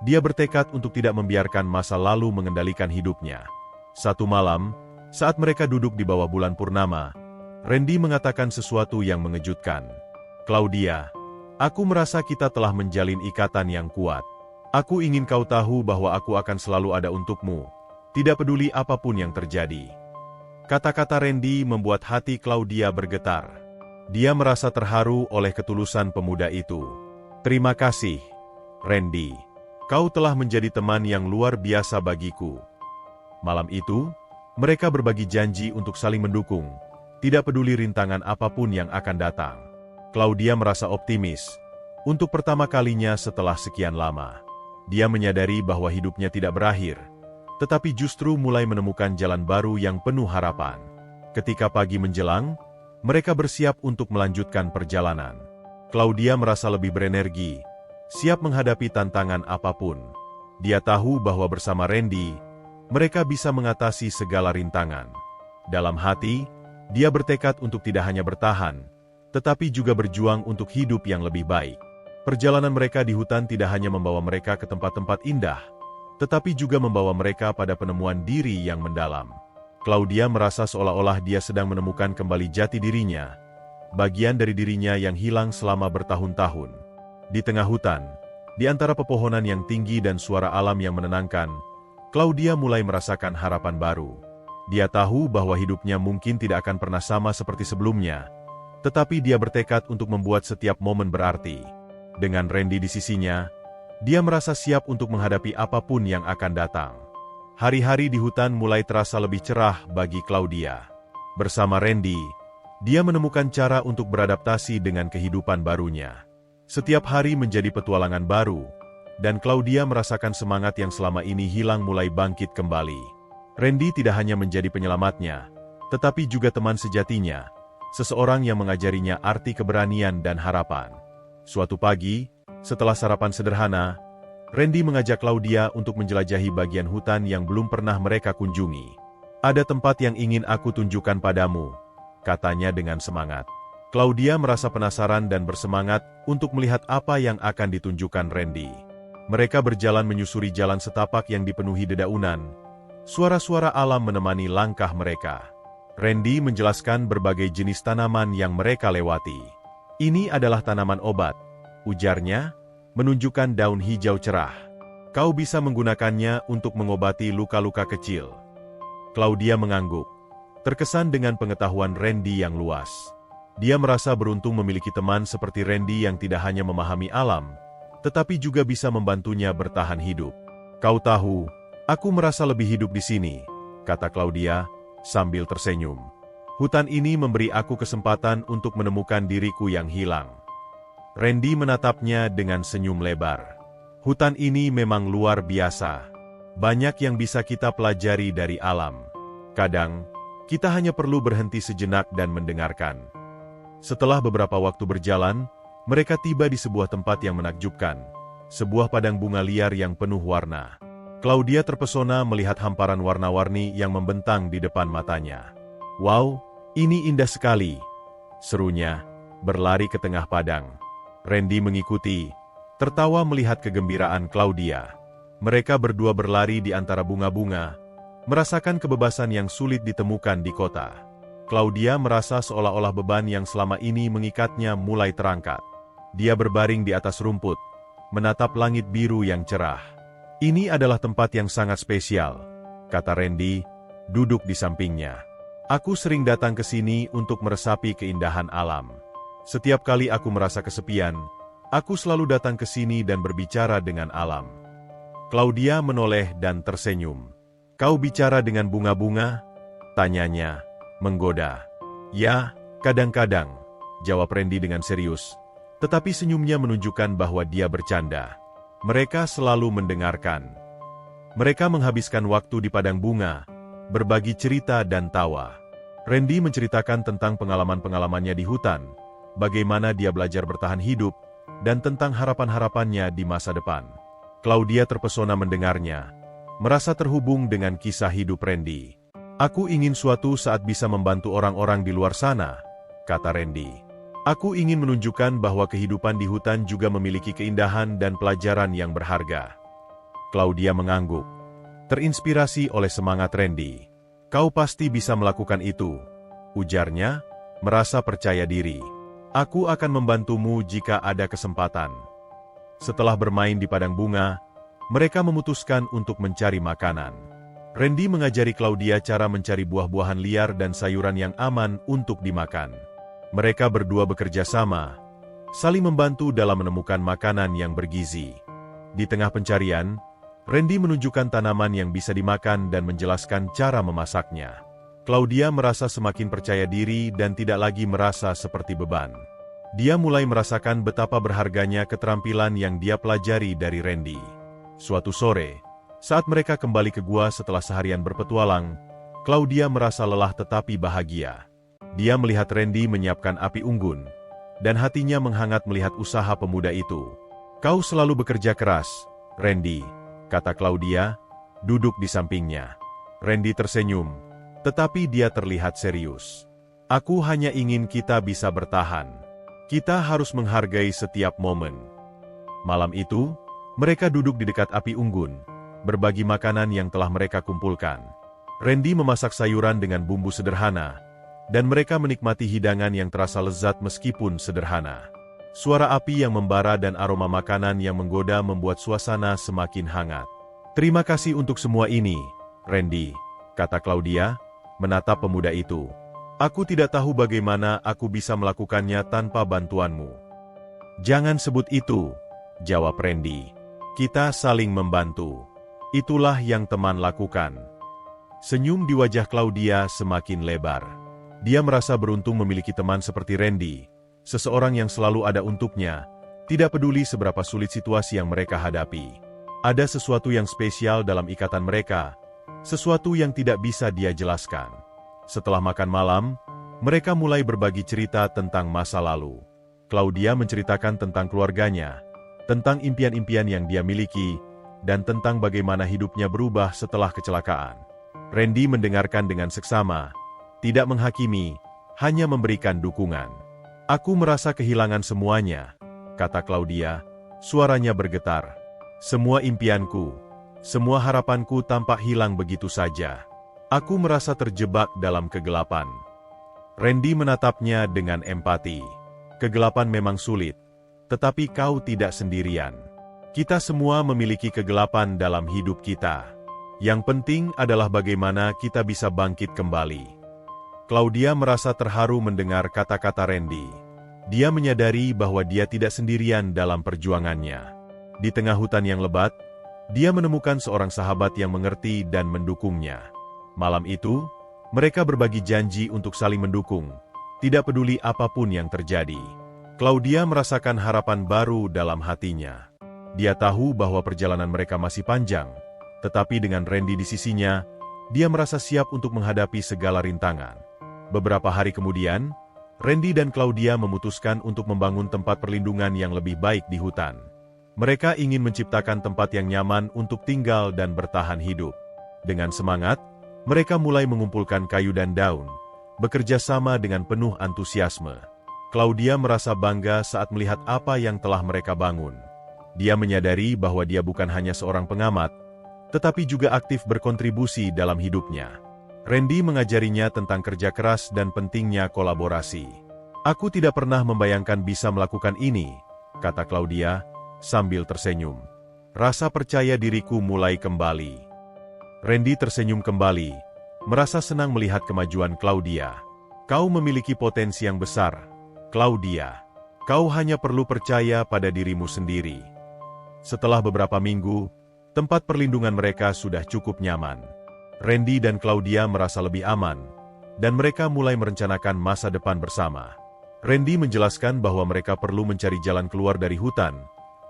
dia bertekad untuk tidak membiarkan masa lalu mengendalikan hidupnya. Satu malam, saat mereka duduk di bawah bulan purnama, Randy mengatakan sesuatu yang mengejutkan. "Claudia, aku merasa kita telah menjalin ikatan yang kuat. Aku ingin kau tahu bahwa aku akan selalu ada untukmu, tidak peduli apapun yang terjadi." Kata-kata Randy membuat hati Claudia bergetar. Dia merasa terharu oleh ketulusan pemuda itu. "Terima kasih, Randy. Kau telah menjadi teman yang luar biasa bagiku." Malam itu, mereka berbagi janji untuk saling mendukung, tidak peduli rintangan apapun yang akan datang. Claudia merasa optimis. Untuk pertama kalinya setelah sekian lama, dia menyadari bahwa hidupnya tidak berakhir, tetapi justru mulai menemukan jalan baru yang penuh harapan. Ketika pagi menjelang, mereka bersiap untuk melanjutkan perjalanan. Claudia merasa lebih berenergi, siap menghadapi tantangan apapun. Dia tahu bahwa bersama Randy, mereka bisa mengatasi segala rintangan. Dalam hati, dia bertekad untuk tidak hanya bertahan, tetapi juga berjuang untuk hidup yang lebih baik. Perjalanan mereka di hutan tidak hanya membawa mereka ke tempat-tempat indah, tetapi juga membawa mereka pada penemuan diri yang mendalam. Claudia merasa seolah-olah dia sedang menemukan kembali jati dirinya, bagian dari dirinya yang hilang selama bertahun-tahun. Di tengah hutan, di antara pepohonan yang tinggi dan suara alam yang menenangkan, Claudia mulai merasakan harapan baru. Dia tahu bahwa hidupnya mungkin tidak akan pernah sama seperti sebelumnya, tetapi dia bertekad untuk membuat setiap momen berarti. Dengan Randy di sisinya, dia merasa siap untuk menghadapi apapun yang akan datang. Hari-hari di hutan mulai terasa lebih cerah bagi Claudia. Bersama Randy, dia menemukan cara untuk beradaptasi dengan kehidupan barunya. Setiap hari menjadi petualangan baru, dan Claudia merasakan semangat yang selama ini hilang mulai bangkit kembali. Randy tidak hanya menjadi penyelamatnya, tetapi juga teman sejatinya, seseorang yang mengajarinya arti keberanian dan harapan. Suatu pagi, setelah sarapan sederhana, Randy mengajak Claudia untuk menjelajahi bagian hutan yang belum pernah mereka kunjungi. "Ada tempat yang ingin aku tunjukkan padamu," katanya dengan semangat. Claudia merasa penasaran dan bersemangat untuk melihat apa yang akan ditunjukkan Randy. Mereka berjalan menyusuri jalan setapak yang dipenuhi dedaunan. Suara-suara alam menemani langkah mereka. Randy menjelaskan berbagai jenis tanaman yang mereka lewati. "Ini adalah tanaman obat," ujarnya, menunjukkan daun hijau cerah. "Kau bisa menggunakannya untuk mengobati luka-luka kecil." Claudia mengangguk, terkesan dengan pengetahuan Randy yang luas. Dia merasa beruntung memiliki teman seperti Randy yang tidak hanya memahami alam, tetapi juga bisa membantunya bertahan hidup. "Kau tahu, aku merasa lebih hidup di sini," kata Claudia, sambil tersenyum. "Hutan ini memberi aku kesempatan untuk menemukan diriku yang hilang." Randy menatapnya dengan senyum lebar. "Hutan ini memang luar biasa. Banyak yang bisa kita pelajari dari alam. Kadang, kita hanya perlu berhenti sejenak dan mendengarkan." Setelah beberapa waktu berjalan, mereka tiba di sebuah tempat yang menakjubkan, sebuah padang bunga liar yang penuh warna. Claudia terpesona melihat hamparan warna-warni yang membentang di depan matanya. "Wow, ini indah sekali," serunya, berlari ke tengah padang. Randy mengikuti, tertawa melihat kegembiraan Claudia. Mereka berdua berlari di antara bunga-bunga, merasakan kebebasan yang sulit ditemukan di kota. Claudia merasa seolah-olah beban yang selama ini mengikatnya mulai terangkat. Dia berbaring di atas rumput, menatap langit biru yang cerah. "Ini adalah tempat yang sangat spesial," kata Randy, duduk di sampingnya. "Aku sering datang ke sini untuk meresapi keindahan alam. Setiap kali aku merasa kesepian, aku selalu datang ke sini dan berbicara dengan alam." Claudia menoleh dan tersenyum. "Kau bicara dengan bunga-bunga?" tanyanya, menggoda. "Ya, kadang-kadang," jawab Randy dengan serius. Tetapi senyumnya menunjukkan bahwa dia bercanda. Mereka selalu mendengarkan. Mereka menghabiskan waktu di padang bunga, berbagi cerita dan tawa. Randy menceritakan tentang pengalaman-pengalamannya di hutan, bagaimana dia belajar bertahan hidup, dan tentang harapan-harapannya di masa depan. Claudia terpesona mendengarnya, merasa terhubung dengan kisah hidup Randy. "Aku ingin suatu saat bisa membantu orang-orang di luar sana," kata Randy. "Aku ingin menunjukkan bahwa kehidupan di hutan juga memiliki keindahan dan pelajaran yang berharga." Claudia mengangguk, terinspirasi oleh semangat Randy. "Kau pasti bisa melakukan itu," ujarnya, merasa percaya diri. "Aku akan membantumu jika ada kesempatan." Setelah bermain di padang bunga, mereka memutuskan untuk mencari makanan. Randy mengajari Claudia cara mencari buah-buahan liar dan sayuran yang aman untuk dimakan. Mereka berdua bekerja sama, saling membantu dalam menemukan makanan yang bergizi. Di tengah pencarian, Randy menunjukkan tanaman yang bisa dimakan dan menjelaskan cara memasaknya. Claudia merasa semakin percaya diri dan tidak lagi merasa seperti beban. Dia mulai merasakan betapa berharganya keterampilan yang dia pelajari dari Randy. Suatu sore, saat mereka kembali ke gua setelah seharian berpetualang, Claudia merasa lelah tetapi bahagia. Dia melihat Randy menyiapkan api unggun, dan hatinya menghangat melihat usaha pemuda itu. "Kau selalu bekerja keras, Randy," kata Claudia, duduk di sampingnya. Randy tersenyum, tetapi dia terlihat serius. "Aku hanya ingin kita bisa bertahan. Kita harus menghargai setiap momen." Malam itu, mereka duduk di dekat api unggun, berbagi makanan yang telah mereka kumpulkan. Randy memasak sayuran dengan bumbu sederhana, dan mereka menikmati hidangan yang terasa lezat meskipun sederhana. Suara api yang membara dan aroma makanan yang menggoda membuat suasana semakin hangat. "Terima kasih untuk semua ini, Randy," kata Claudia, menatap pemuda itu. "Aku tidak tahu bagaimana aku bisa melakukannya tanpa bantuanmu." "Jangan sebut itu," jawab Randy. "Kita saling membantu. Itulah yang teman lakukan." Senyum di wajah Claudia semakin lebar. Dia merasa beruntung memiliki teman seperti Randy, seseorang yang selalu ada untuknya, tidak peduli seberapa sulit situasi yang mereka hadapi. Ada sesuatu yang spesial dalam ikatan mereka, sesuatu yang tidak bisa dia jelaskan. Setelah makan malam, mereka mulai berbagi cerita tentang masa lalu. Claudia menceritakan tentang keluarganya, tentang impian-impian yang dia miliki, dan tentang bagaimana hidupnya berubah setelah kecelakaan. Randy mendengarkan dengan seksama, tidak menghakimi, hanya memberikan dukungan. "Aku merasa kehilangan semuanya," kata Claudia, suaranya bergetar. "Semua impianku, semua harapanku tampak hilang begitu saja. Aku merasa terjebak dalam kegelapan." Randy menatapnya dengan empati. "Kegelapan memang sulit, tetapi kau tidak sendirian. Kita semua memiliki kegelapan dalam hidup kita. Yang penting adalah bagaimana kita bisa bangkit kembali." Claudia merasa terharu mendengar kata-kata Randy. Dia menyadari bahwa dia tidak sendirian dalam perjuangannya. Di tengah hutan yang lebat, dia menemukan seorang sahabat yang mengerti dan mendukungnya. Malam itu, mereka berbagi janji untuk saling mendukung, tidak peduli apapun yang terjadi. Claudia merasakan harapan baru dalam hatinya. Dia tahu bahwa perjalanan mereka masih panjang, tetapi dengan Randy di sisinya, dia merasa siap untuk menghadapi segala rintangan. Beberapa hari kemudian, Randy dan Claudia memutuskan untuk membangun tempat perlindungan yang lebih baik di hutan. Mereka ingin menciptakan tempat yang nyaman untuk tinggal dan bertahan hidup. Dengan semangat, mereka mulai mengumpulkan kayu dan daun, bekerja sama dengan penuh antusiasme. Claudia merasa bangga saat melihat apa yang telah mereka bangun. Dia menyadari bahwa dia bukan hanya seorang pengamat, tetapi juga aktif berkontribusi dalam hidupnya. Randy mengajarinya tentang kerja keras dan pentingnya kolaborasi. "Aku tidak pernah membayangkan bisa melakukan ini," kata Claudia, sambil tersenyum. Rasa percaya diriku mulai kembali. Randy tersenyum kembali, merasa senang melihat kemajuan Claudia. Kau memiliki potensi yang besar, Claudia. Kau hanya perlu percaya pada dirimu sendiri. Setelah beberapa minggu, tempat perlindungan mereka sudah cukup nyaman. Randy dan Claudia merasa lebih aman, dan mereka mulai merencanakan masa depan bersama. Randy menjelaskan bahwa mereka perlu mencari jalan keluar dari hutan,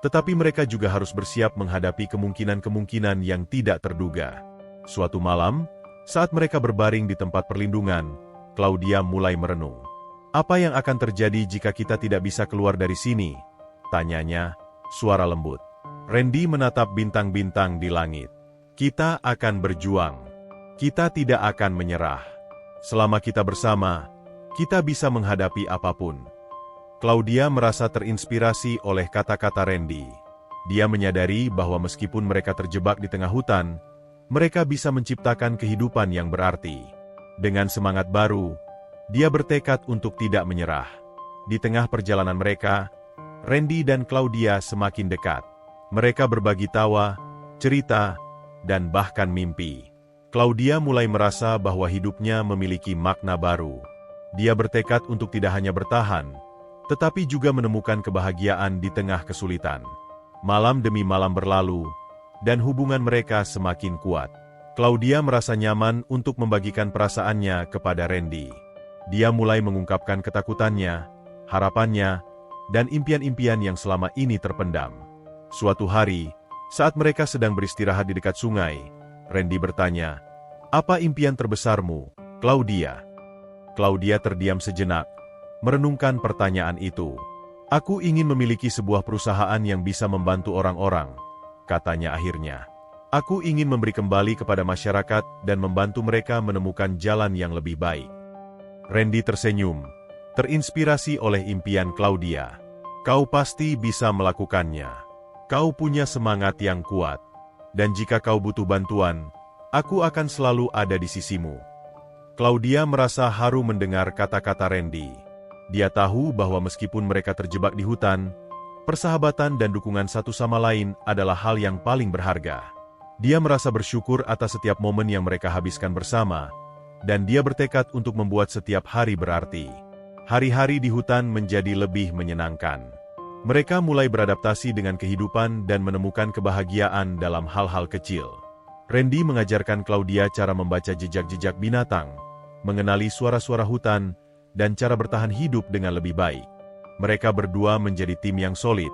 tetapi mereka juga harus bersiap menghadapi kemungkinan-kemungkinan yang tidak terduga. Suatu malam, saat mereka berbaring di tempat perlindungan, Claudia mulai merenung. Apa yang akan terjadi jika kita tidak bisa keluar dari sini? Tanyanya, suara lembut. Randy menatap bintang-bintang di langit. Kita akan berjuang. Kita tidak akan menyerah. Selama kita bersama, kita bisa menghadapi apapun. Claudia merasa terinspirasi oleh kata-kata Randy. Dia menyadari bahwa meskipun mereka terjebak di tengah hutan, mereka bisa menciptakan kehidupan yang berarti. Dengan semangat baru, dia bertekad untuk tidak menyerah. Di tengah perjalanan mereka, Randy dan Claudia semakin dekat. Mereka berbagi tawa, cerita, dan bahkan mimpi. Claudia mulai merasa bahwa hidupnya memiliki makna baru. Dia bertekad untuk tidak hanya bertahan, tetapi juga menemukan kebahagiaan di tengah kesulitan. Malam demi malam berlalu, dan hubungan mereka semakin kuat. Claudia merasa nyaman untuk membagikan perasaannya kepada Randy. Dia mulai mengungkapkan ketakutannya, harapannya, dan impian-impian yang selama ini terpendam. Suatu hari, saat mereka sedang beristirahat di dekat sungai, Randy bertanya, "Apa impian terbesarmu, Claudia?" Claudia terdiam sejenak, merenungkan pertanyaan itu. "Aku ingin memiliki sebuah perusahaan yang bisa membantu orang-orang," katanya akhirnya. "Aku ingin memberi kembali kepada masyarakat dan membantu mereka menemukan jalan yang lebih baik." Randy tersenyum, terinspirasi oleh impian Claudia. "Kau pasti bisa melakukannya. Kau punya semangat yang kuat. Dan jika kau butuh bantuan, aku akan selalu ada di sisimu." Claudia merasa haru mendengar kata-kata Randy. Dia tahu bahwa meskipun mereka terjebak di hutan, persahabatan dan dukungan satu sama lain adalah hal yang paling berharga. Dia merasa bersyukur atas setiap momen yang mereka habiskan bersama, dan dia bertekad untuk membuat setiap hari berarti. Hari-hari di hutan menjadi lebih menyenangkan. Mereka mulai beradaptasi dengan kehidupan dan menemukan kebahagiaan dalam hal-hal kecil. Randy mengajarkan Claudia cara membaca jejak-jejak binatang, mengenali suara-suara hutan, dan cara bertahan hidup dengan lebih baik. Mereka berdua menjadi tim yang solid,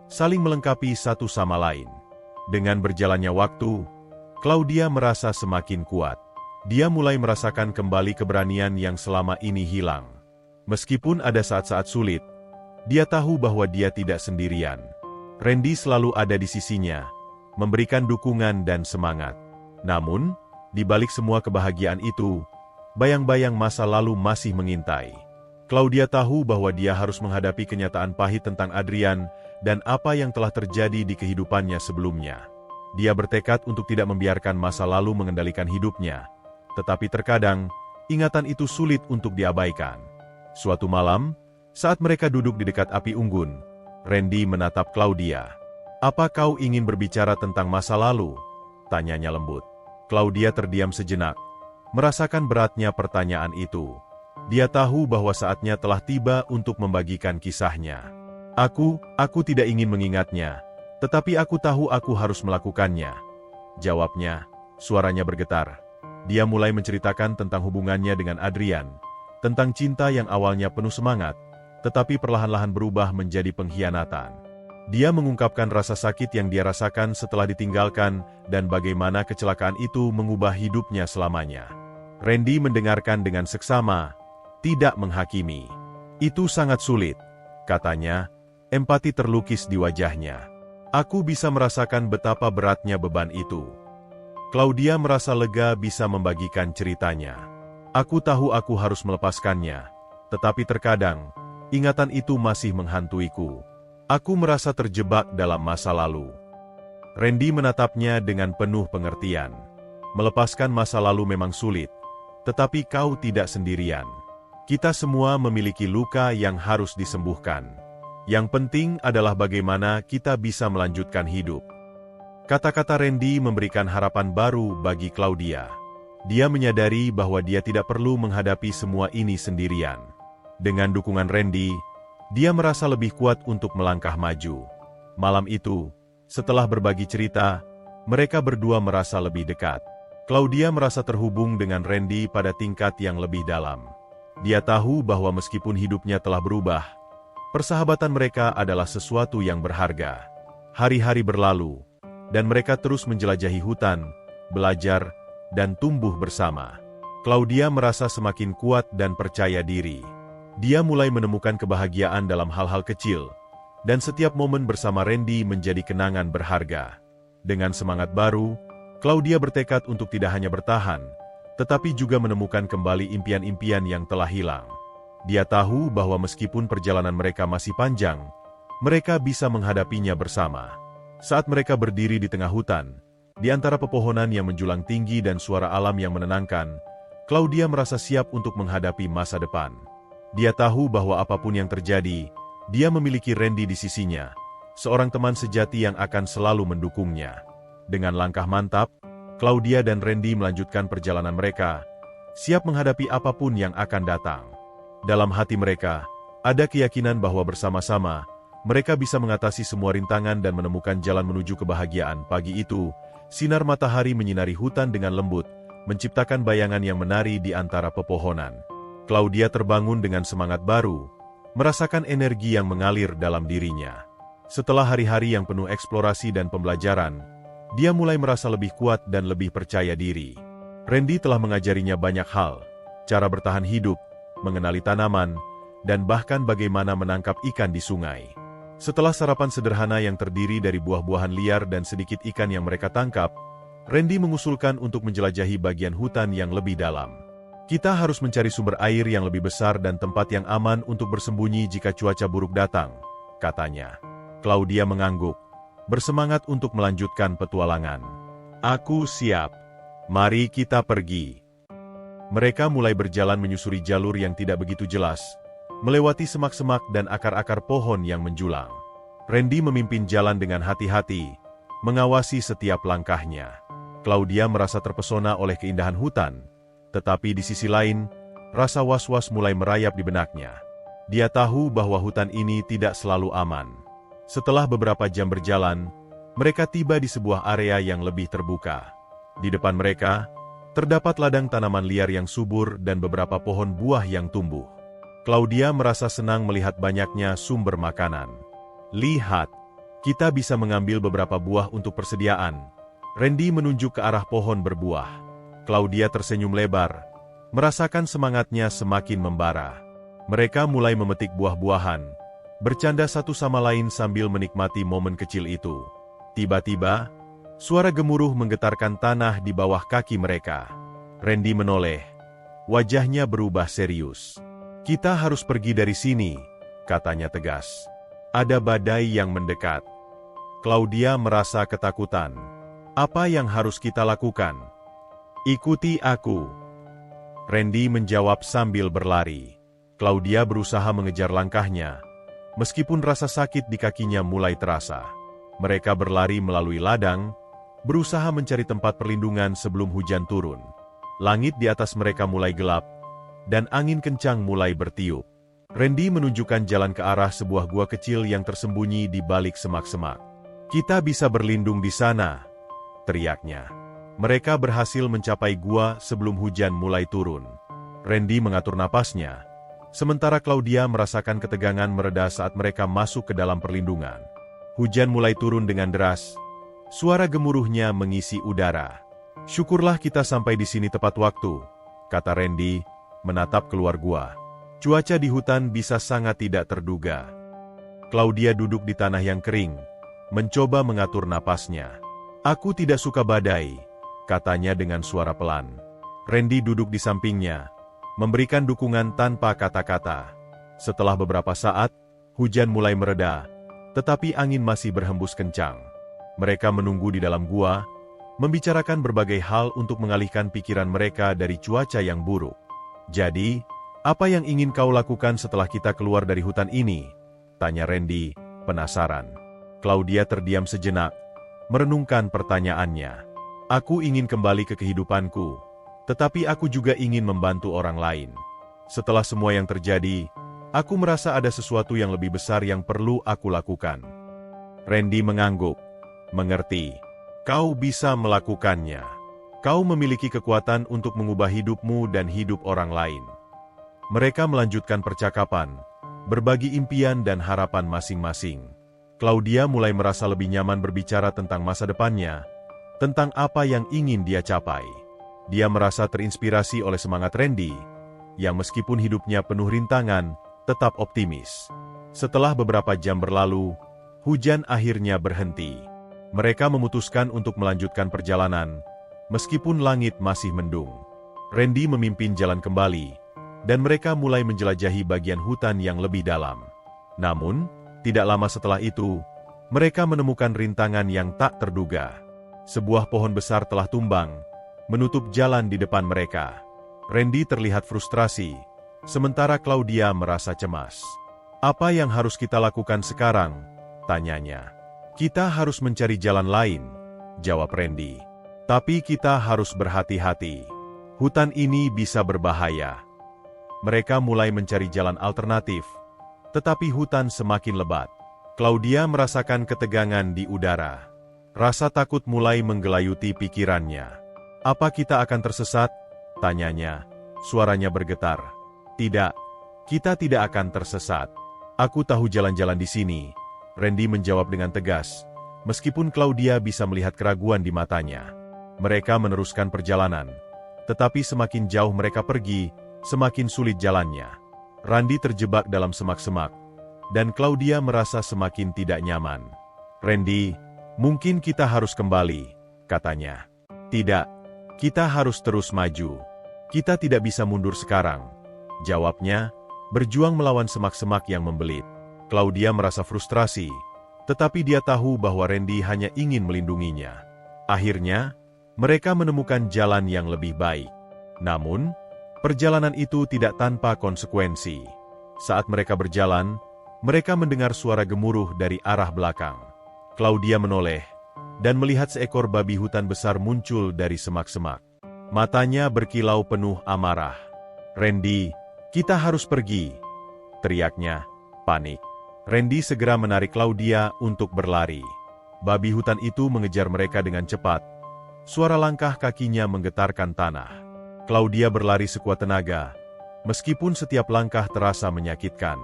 saling melengkapi satu sama lain. Dengan berjalannya waktu, Claudia merasa semakin kuat. Dia mulai merasakan kembali keberanian yang selama ini hilang. Meskipun ada saat-saat sulit, dia tahu bahwa dia tidak sendirian. Randy selalu ada di sisinya, memberikan dukungan dan semangat. Namun, di balik semua kebahagiaan itu, bayang-bayang masa lalu masih mengintai. Claudia tahu bahwa dia harus menghadapi kenyataan pahit tentang Adrian dan apa yang telah terjadi di kehidupannya sebelumnya. Dia bertekad untuk tidak membiarkan masa lalu mengendalikan hidupnya, tetapi terkadang, ingatan itu sulit untuk diabaikan. Suatu malam, saat mereka duduk di dekat api unggun, Randy menatap Claudia. "Apa kau ingin berbicara tentang masa lalu?" tanyanya lembut. Claudia terdiam sejenak, merasakan beratnya pertanyaan itu. Dia tahu bahwa saatnya telah tiba untuk membagikan kisahnya. Aku tidak ingin mengingatnya, tetapi aku tahu aku harus melakukannya," jawabnya, suaranya bergetar. Dia mulai menceritakan tentang hubungannya dengan Adrian, tentang cinta yang awalnya penuh semangat, tetapi perlahan-lahan berubah menjadi pengkhianatan. Dia mengungkapkan rasa sakit yang dia rasakan setelah ditinggalkan dan bagaimana kecelakaan itu mengubah hidupnya selamanya. Randy mendengarkan dengan seksama, tidak menghakimi. "Itu sangat sulit," katanya, empati terlukis di wajahnya. "Aku bisa merasakan betapa beratnya beban itu." Claudia merasa lega bisa membagikan ceritanya. "Aku tahu aku harus melepaskannya, tetapi terkadang, ingatan itu masih menghantuiku. Aku merasa terjebak dalam masa lalu." Randy menatapnya dengan penuh pengertian. "Melepaskan masa lalu memang sulit, tetapi kau tidak sendirian. Kita semua memiliki luka yang harus disembuhkan. Yang penting adalah bagaimana kita bisa melanjutkan hidup. Kata-kata Randy memberikan harapan baru bagi Claudia. Dia menyadari bahwa dia tidak perlu menghadapi semua ini sendirian. Dengan dukungan Randy, dia merasa lebih kuat untuk melangkah maju. Malam itu, setelah berbagi cerita, mereka berdua merasa lebih dekat. Claudia merasa terhubung dengan Randy pada tingkat yang lebih dalam. Dia tahu bahwa meskipun hidupnya telah berubah, persahabatan mereka adalah sesuatu yang berharga. Hari-hari berlalu, dan mereka terus menjelajahi hutan, belajar, dan tumbuh bersama. Claudia merasa semakin kuat dan percaya diri. Dia mulai menemukan kebahagiaan dalam hal-hal kecil, dan setiap momen bersama Randy menjadi kenangan berharga. Dengan semangat baru, Claudia bertekad untuk tidak hanya bertahan, tetapi juga menemukan kembali impian-impian yang telah hilang. Dia tahu bahwa meskipun perjalanan mereka masih panjang, mereka bisa menghadapinya bersama. Saat mereka berdiri di tengah hutan, di antara pepohonan yang menjulang tinggi dan suara alam yang menenangkan, Claudia merasa siap untuk menghadapi masa depan. Dia tahu bahwa apapun yang terjadi, dia memiliki Randy di sisinya, seorang teman sejati yang akan selalu mendukungnya. Dengan langkah mantap, Claudia dan Randy melanjutkan perjalanan mereka, siap menghadapi apapun yang akan datang. Dalam hati mereka, ada keyakinan bahwa bersama-sama, mereka bisa mengatasi semua rintangan dan menemukan jalan menuju kebahagiaan. Pagi itu, sinar matahari menyinari hutan dengan lembut, menciptakan bayangan yang menari di antara pepohonan. Claudia terbangun dengan semangat baru, merasakan energi yang mengalir dalam dirinya. Setelah hari-hari yang penuh eksplorasi dan pembelajaran, dia mulai merasa lebih kuat dan lebih percaya diri. Randy telah mengajarinya banyak hal, cara bertahan hidup, mengenali tanaman, dan bahkan bagaimana menangkap ikan di sungai. Setelah sarapan sederhana yang terdiri dari buah-buahan liar dan sedikit ikan yang mereka tangkap, Randy mengusulkan untuk menjelajahi bagian hutan yang lebih dalam. Kita harus mencari sumber air yang lebih besar dan tempat yang aman untuk bersembunyi jika cuaca buruk datang, katanya. Claudia mengangguk, bersemangat untuk melanjutkan petualangan. Aku siap. Mari kita pergi. Mereka mulai berjalan menyusuri jalur yang tidak begitu jelas, melewati semak-semak dan akar-akar pohon yang menjulang. Randy memimpin jalan dengan hati-hati, mengawasi setiap langkahnya. Claudia merasa terpesona oleh keindahan hutan, tetapi di sisi lain, rasa was-was mulai merayap di benaknya. Dia tahu bahwa hutan ini tidak selalu aman. Setelah beberapa jam berjalan, mereka tiba di sebuah area yang lebih terbuka. Di depan mereka, terdapat ladang tanaman liar yang subur dan beberapa pohon buah yang tumbuh. Claudia merasa senang melihat banyaknya sumber makanan. Lihat, kita bisa mengambil beberapa buah untuk persediaan. Randy menunjuk ke arah pohon berbuah. Claudia tersenyum lebar, merasakan semangatnya semakin membara. Mereka mulai memetik buah-buahan, bercanda satu sama lain sambil menikmati momen kecil itu. Tiba-tiba, suara gemuruh menggetarkan tanah di bawah kaki mereka. Randy menoleh, wajahnya berubah serius. Kita harus pergi dari sini, katanya tegas. Ada badai yang mendekat. Claudia merasa ketakutan. Apa yang harus kita lakukan? Ikuti aku. Randy menjawab sambil berlari. Claudia berusaha mengejar langkahnya, meskipun rasa sakit di kakinya mulai terasa. Mereka berlari melalui ladang, berusaha mencari tempat perlindungan sebelum hujan turun. Langit di atas mereka mulai gelap, dan angin kencang mulai bertiup. Randy menunjukkan jalan ke arah sebuah gua kecil yang tersembunyi di balik semak-semak. Kita bisa berlindung di sana, teriaknya. Mereka berhasil mencapai gua sebelum hujan mulai turun. Randy mengatur napasnya, sementara Claudia merasakan ketegangan mereda saat mereka masuk ke dalam perlindungan. Hujan mulai turun dengan deras, suara gemuruhnya mengisi udara. Syukurlah kita sampai di sini tepat waktu, kata Randy, menatap keluar gua. Cuaca di hutan bisa sangat tidak terduga. Claudia duduk di tanah yang kering, mencoba mengatur napasnya. Aku tidak suka badai, katanya dengan suara pelan. Randy duduk di sampingnya, memberikan dukungan tanpa kata-kata. Setelah beberapa saat, hujan mulai mereda, tetapi angin masih berhembus kencang. Mereka menunggu di dalam gua, membicarakan berbagai hal untuk mengalihkan pikiran mereka dari cuaca yang buruk. Jadi, apa yang ingin kau lakukan setelah kita keluar dari hutan ini? Tanya Randy, penasaran. Claudia terdiam sejenak, merenungkan pertanyaannya. Aku ingin kembali ke kehidupanku, tetapi aku juga ingin membantu orang lain. Setelah semua yang terjadi, aku merasa ada sesuatu yang lebih besar yang perlu aku lakukan. Randy mengangguk. Mengerti. Kau bisa melakukannya. Kau memiliki kekuatan untuk mengubah hidupmu dan hidup orang lain. Mereka melanjutkan percakapan, berbagi impian dan harapan masing-masing. Claudia mulai merasa lebih nyaman berbicara tentang masa depannya, tentang apa yang ingin dia capai. Dia merasa terinspirasi oleh semangat Randy, yang meskipun hidupnya penuh rintangan, tetap optimis. Setelah beberapa jam berlalu, hujan akhirnya berhenti. Mereka memutuskan untuk melanjutkan perjalanan, meskipun langit masih mendung. Randy memimpin jalan kembali, dan mereka mulai menjelajahi bagian hutan yang lebih dalam. Namun, tidak lama setelah itu, mereka menemukan rintangan yang tak terduga. Sebuah pohon besar telah tumbang, menutup jalan di depan mereka. Randy terlihat frustrasi, sementara Claudia merasa cemas. Apa yang harus kita lakukan sekarang? Tanyanya. Kita harus mencari jalan lain, jawab Randy. Tapi kita harus berhati-hati. Hutan ini bisa berbahaya. Mereka mulai mencari jalan alternatif, tetapi hutan semakin lebat. Claudia merasakan ketegangan di udara. Rasa takut mulai menggelayuti pikirannya. Apa kita akan tersesat? Tanyanya. Suaranya bergetar. Tidak, kita tidak akan tersesat. Aku tahu jalan-jalan di sini. Randy menjawab dengan tegas, meskipun Claudia bisa melihat keraguan di matanya. Mereka meneruskan perjalanan, tetapi semakin jauh mereka pergi, semakin sulit jalannya. Randy terjebak dalam semak-semak, dan Claudia merasa semakin tidak nyaman. Randy, mungkin kita harus kembali, katanya. Tidak, kita harus terus maju. Kita tidak bisa mundur sekarang, jawabnya, berjuang melawan semak-semak yang membelit. Claudia merasa frustrasi, tetapi dia tahu bahwa Randy hanya ingin melindunginya. Akhirnya, mereka menemukan jalan yang lebih baik. Namun, perjalanan itu tidak tanpa konsekuensi. Saat mereka berjalan, mereka mendengar suara gemuruh dari arah belakang. Claudia menoleh, dan melihat seekor babi hutan besar muncul dari semak-semak. Matanya berkilau penuh amarah. Randy, kita harus pergi, teriaknya, panik. Randy segera menarik Claudia untuk berlari. Babi hutan itu mengejar mereka dengan cepat. Suara langkah kakinya menggetarkan tanah. Claudia berlari sekuat tenaga, meskipun setiap langkah terasa menyakitkan.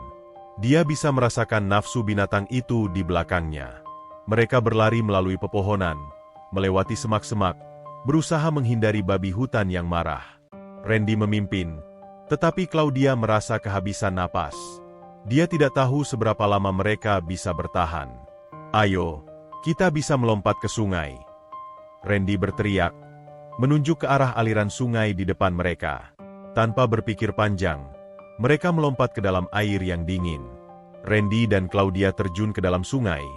Dia bisa merasakan nafsu binatang itu di belakangnya. Mereka berlari melalui pepohonan, melewati semak-semak, berusaha menghindari babi hutan yang marah. Randy memimpin, tetapi Claudia merasa kehabisan napas. Dia tidak tahu seberapa lama mereka bisa bertahan. Ayo, kita bisa melompat ke sungai. Randy berteriak, menunjuk ke arah aliran sungai di depan mereka. Tanpa berpikir panjang, mereka melompat ke dalam air yang dingin. Randy dan Claudia terjun ke dalam sungai,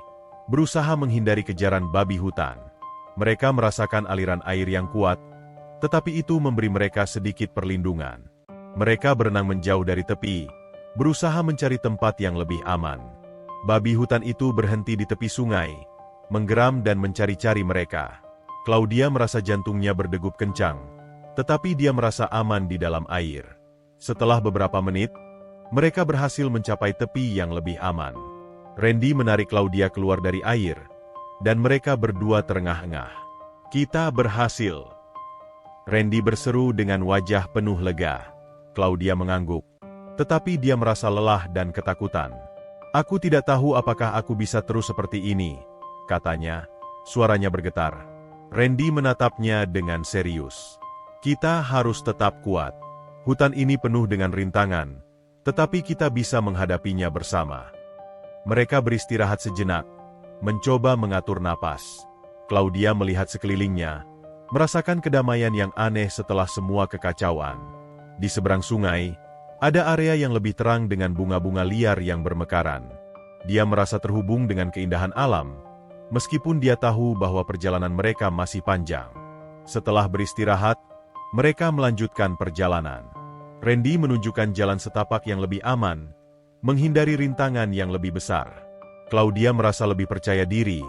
berusaha menghindari kejaran babi hutan. Mereka merasakan aliran air yang kuat, tetapi itu memberi mereka sedikit perlindungan. Mereka berenang menjauh dari tepi, berusaha mencari tempat yang lebih aman. Babi hutan itu berhenti di tepi sungai, menggeram dan mencari-cari mereka. Claudia merasa jantungnya berdegup kencang, tetapi dia merasa aman di dalam air. Setelah beberapa menit, mereka berhasil mencapai tepi yang lebih aman. Randy menarik Claudia keluar dari air, dan mereka berdua terengah-engah. Kita berhasil. Randy berseru dengan wajah penuh lega. Claudia mengangguk, tetapi dia merasa lelah dan ketakutan. Aku tidak tahu apakah aku bisa terus seperti ini, katanya, suaranya bergetar. Randy menatapnya dengan serius. Kita harus tetap kuat. Hutan ini penuh dengan rintangan, tetapi kita bisa menghadapinya bersama. Mereka beristirahat sejenak, mencoba mengatur napas. Claudia melihat sekelilingnya, merasakan kedamaian yang aneh setelah semua kekacauan. Di seberang sungai, ada area yang lebih terang dengan bunga-bunga liar yang bermekaran. Dia merasa terhubung dengan keindahan alam, meskipun dia tahu bahwa perjalanan mereka masih panjang. Setelah beristirahat, mereka melanjutkan perjalanan. Randy menunjukkan jalan setapak yang lebih aman, menghindari rintangan yang lebih besar. Claudia merasa lebih percaya diri,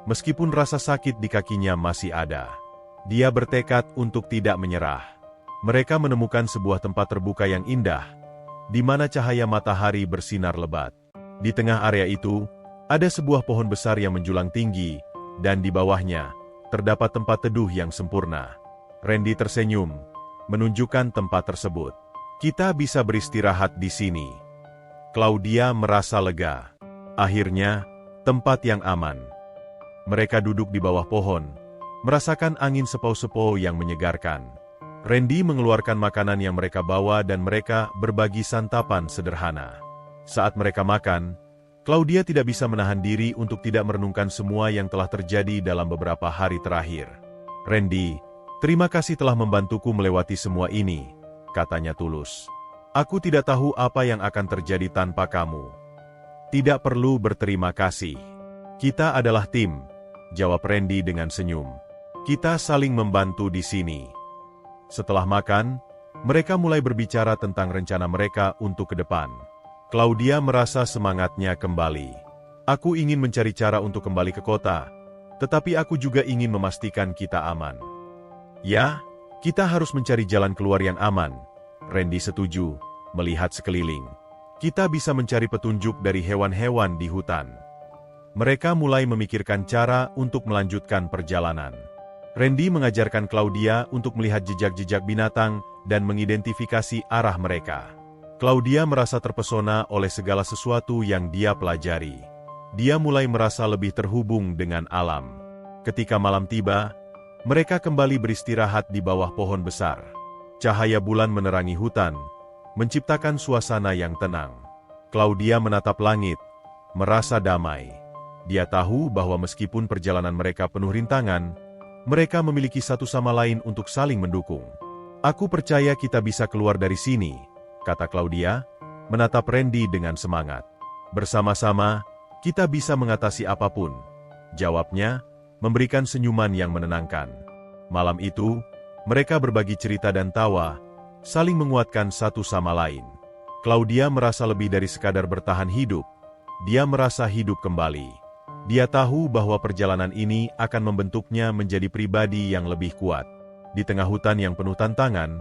meskipun rasa sakit di kakinya masih ada. Dia bertekad untuk tidak menyerah. Mereka menemukan sebuah tempat terbuka yang indah, di mana cahaya matahari bersinar lebat. Di tengah area itu, ada sebuah pohon besar yang menjulang tinggi, dan di bawahnya, terdapat tempat teduh yang sempurna. Randy tersenyum, menunjukkan tempat tersebut. Kita bisa beristirahat di sini. Claudia merasa lega. Akhirnya, tempat yang aman. Mereka duduk di bawah pohon, merasakan angin sepau-sepau yang menyegarkan. Randy mengeluarkan makanan yang mereka bawa dan mereka berbagi santapan sederhana. Saat mereka makan, Claudia tidak bisa menahan diri untuk tidak merenungkan semua yang telah terjadi dalam beberapa hari terakhir. "Randy, terima kasih telah membantuku melewati semua ini," katanya tulus. "Aku tidak tahu apa yang akan terjadi tanpa kamu." "Tidak perlu berterima kasih. Kita adalah tim," jawab Randy dengan senyum. "Kita saling membantu di sini." Setelah makan, mereka mulai berbicara tentang rencana mereka untuk ke depan. Claudia merasa semangatnya kembali. "Aku ingin mencari cara untuk kembali ke kota, tetapi aku juga ingin memastikan kita aman." "Ya, kita harus mencari jalan keluar yang aman," Randy setuju, melihat sekeliling. "Kita bisa mencari petunjuk dari hewan-hewan di hutan." Mereka mulai memikirkan cara untuk melanjutkan perjalanan. Randy mengajarkan Claudia untuk melihat jejak-jejak binatang dan mengidentifikasi arah mereka. Claudia merasa terpesona oleh segala sesuatu yang dia pelajari. Dia mulai merasa lebih terhubung dengan alam. Ketika malam tiba, mereka kembali beristirahat di bawah pohon besar. Cahaya bulan menerangi hutan, menciptakan suasana yang tenang. Claudia menatap langit, merasa damai. Dia tahu bahwa meskipun perjalanan mereka penuh rintangan, mereka memiliki satu sama lain untuk saling mendukung. "Aku percaya kita bisa keluar dari sini," kata Claudia, menatap Randy dengan semangat. "Bersama-sama, kita bisa mengatasi apapun," jawabnya, memberikan senyuman yang menenangkan. Malam itu, mereka berbagi cerita dan tawa, saling menguatkan satu sama lain. Claudia merasa lebih dari sekadar bertahan hidup. Dia merasa hidup kembali. Dia tahu bahwa perjalanan ini akan membentuknya menjadi pribadi yang lebih kuat. Di tengah hutan yang penuh tantangan,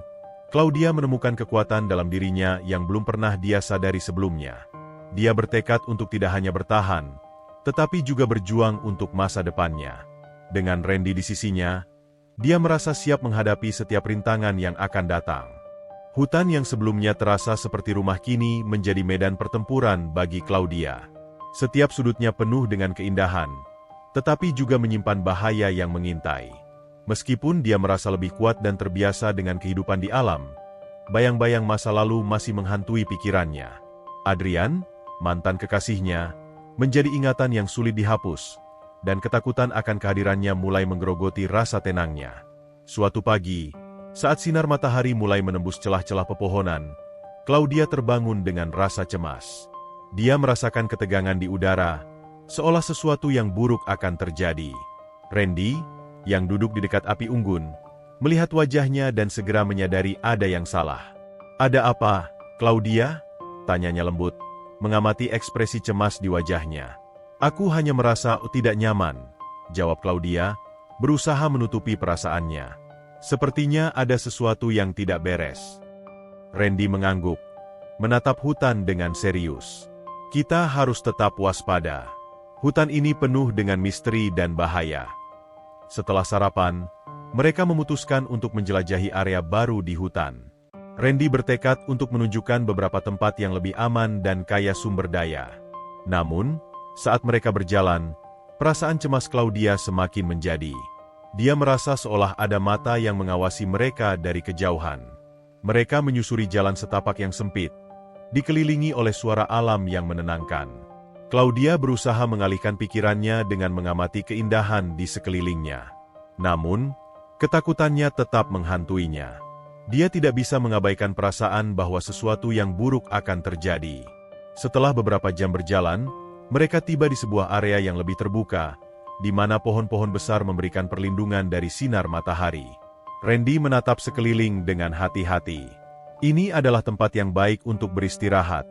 Claudia menemukan kekuatan dalam dirinya yang belum pernah dia sadari sebelumnya. Dia bertekad untuk tidak hanya bertahan, tetapi juga berjuang untuk masa depannya. Dengan Randy di sisinya, dia merasa siap menghadapi setiap rintangan yang akan datang. Hutan yang sebelumnya terasa seperti rumah kini menjadi medan pertempuran bagi Claudia. Setiap sudutnya penuh dengan keindahan, tetapi juga menyimpan bahaya yang mengintai. Meskipun dia merasa lebih kuat dan terbiasa dengan kehidupan di alam, bayang-bayang masa lalu masih menghantui pikirannya. Adrian, mantan kekasihnya, menjadi ingatan yang sulit dihapus, dan ketakutan akan kehadirannya mulai menggerogoti rasa tenangnya. Suatu pagi, saat sinar matahari mulai menembus celah-celah pepohonan, Claudia terbangun dengan rasa cemas. Dia merasakan ketegangan di udara, seolah sesuatu yang buruk akan terjadi. Randy, yang duduk di dekat api unggun, melihat wajahnya dan segera menyadari ada yang salah. "Ada apa, Claudia?" tanyanya lembut, mengamati ekspresi cemas di wajahnya. "Aku hanya merasa tidak nyaman," jawab Claudia, berusaha menutupi perasaannya. "Sepertinya ada sesuatu yang tidak beres." Randy mengangguk, menatap hutan dengan serius. "Kita harus tetap waspada. Hutan ini penuh dengan misteri dan bahaya." Setelah sarapan, mereka memutuskan untuk menjelajahi area baru di hutan. Randy bertekad untuk menunjukkan beberapa tempat yang lebih aman dan kaya sumber daya. Namun, saat mereka berjalan, perasaan cemas Claudia semakin menjadi. Dia merasa seolah ada mata yang mengawasi mereka dari kejauhan. Mereka menyusuri jalan setapak yang sempit, dikelilingi oleh suara alam yang menenangkan. Claudia berusaha mengalihkan pikirannya dengan mengamati keindahan di sekelilingnya. Namun, ketakutannya tetap menghantuinya. Dia tidak bisa mengabaikan perasaan bahwa sesuatu yang buruk akan terjadi. Setelah beberapa jam berjalan, mereka tiba di sebuah area yang lebih terbuka, di mana pohon-pohon besar memberikan perlindungan dari sinar matahari. Randy menatap sekeliling dengan hati-hati. Ini adalah tempat yang baik untuk beristirahat.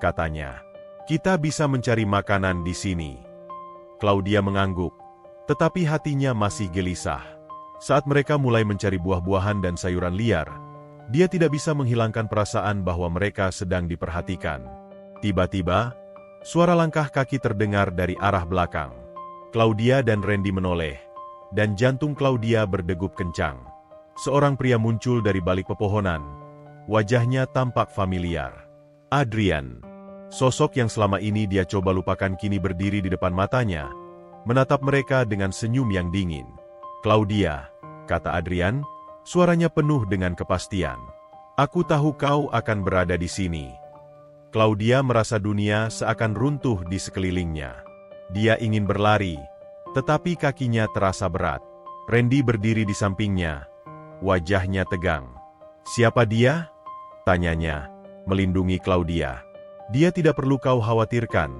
katanya. Kita bisa mencari makanan di sini. Claudia mengangguk, tetapi hatinya masih gelisah. Saat mereka mulai mencari buah-buahan dan sayuran liar, dia tidak bisa menghilangkan perasaan bahwa mereka sedang diperhatikan. Tiba-tiba, suara langkah kaki terdengar dari arah belakang. Claudia dan Randy menoleh, dan jantung Claudia berdegup kencang. Seorang pria muncul dari balik pepohonan. Wajahnya tampak familiar. Adrian. Sosok yang selama ini dia coba lupakan kini berdiri di depan matanya, menatap mereka dengan senyum yang dingin. Claudia, kata Adrian, suaranya penuh dengan kepastian. Aku tahu kau akan berada di sini. Claudia merasa dunia seakan runtuh di sekelilingnya. Dia ingin berlari, tetapi kakinya terasa berat. Randy berdiri di sampingnya, wajahnya tegang. Siapa dia? Tanyanya, melindungi Claudia. Dia tidak perlu kau khawatirkan,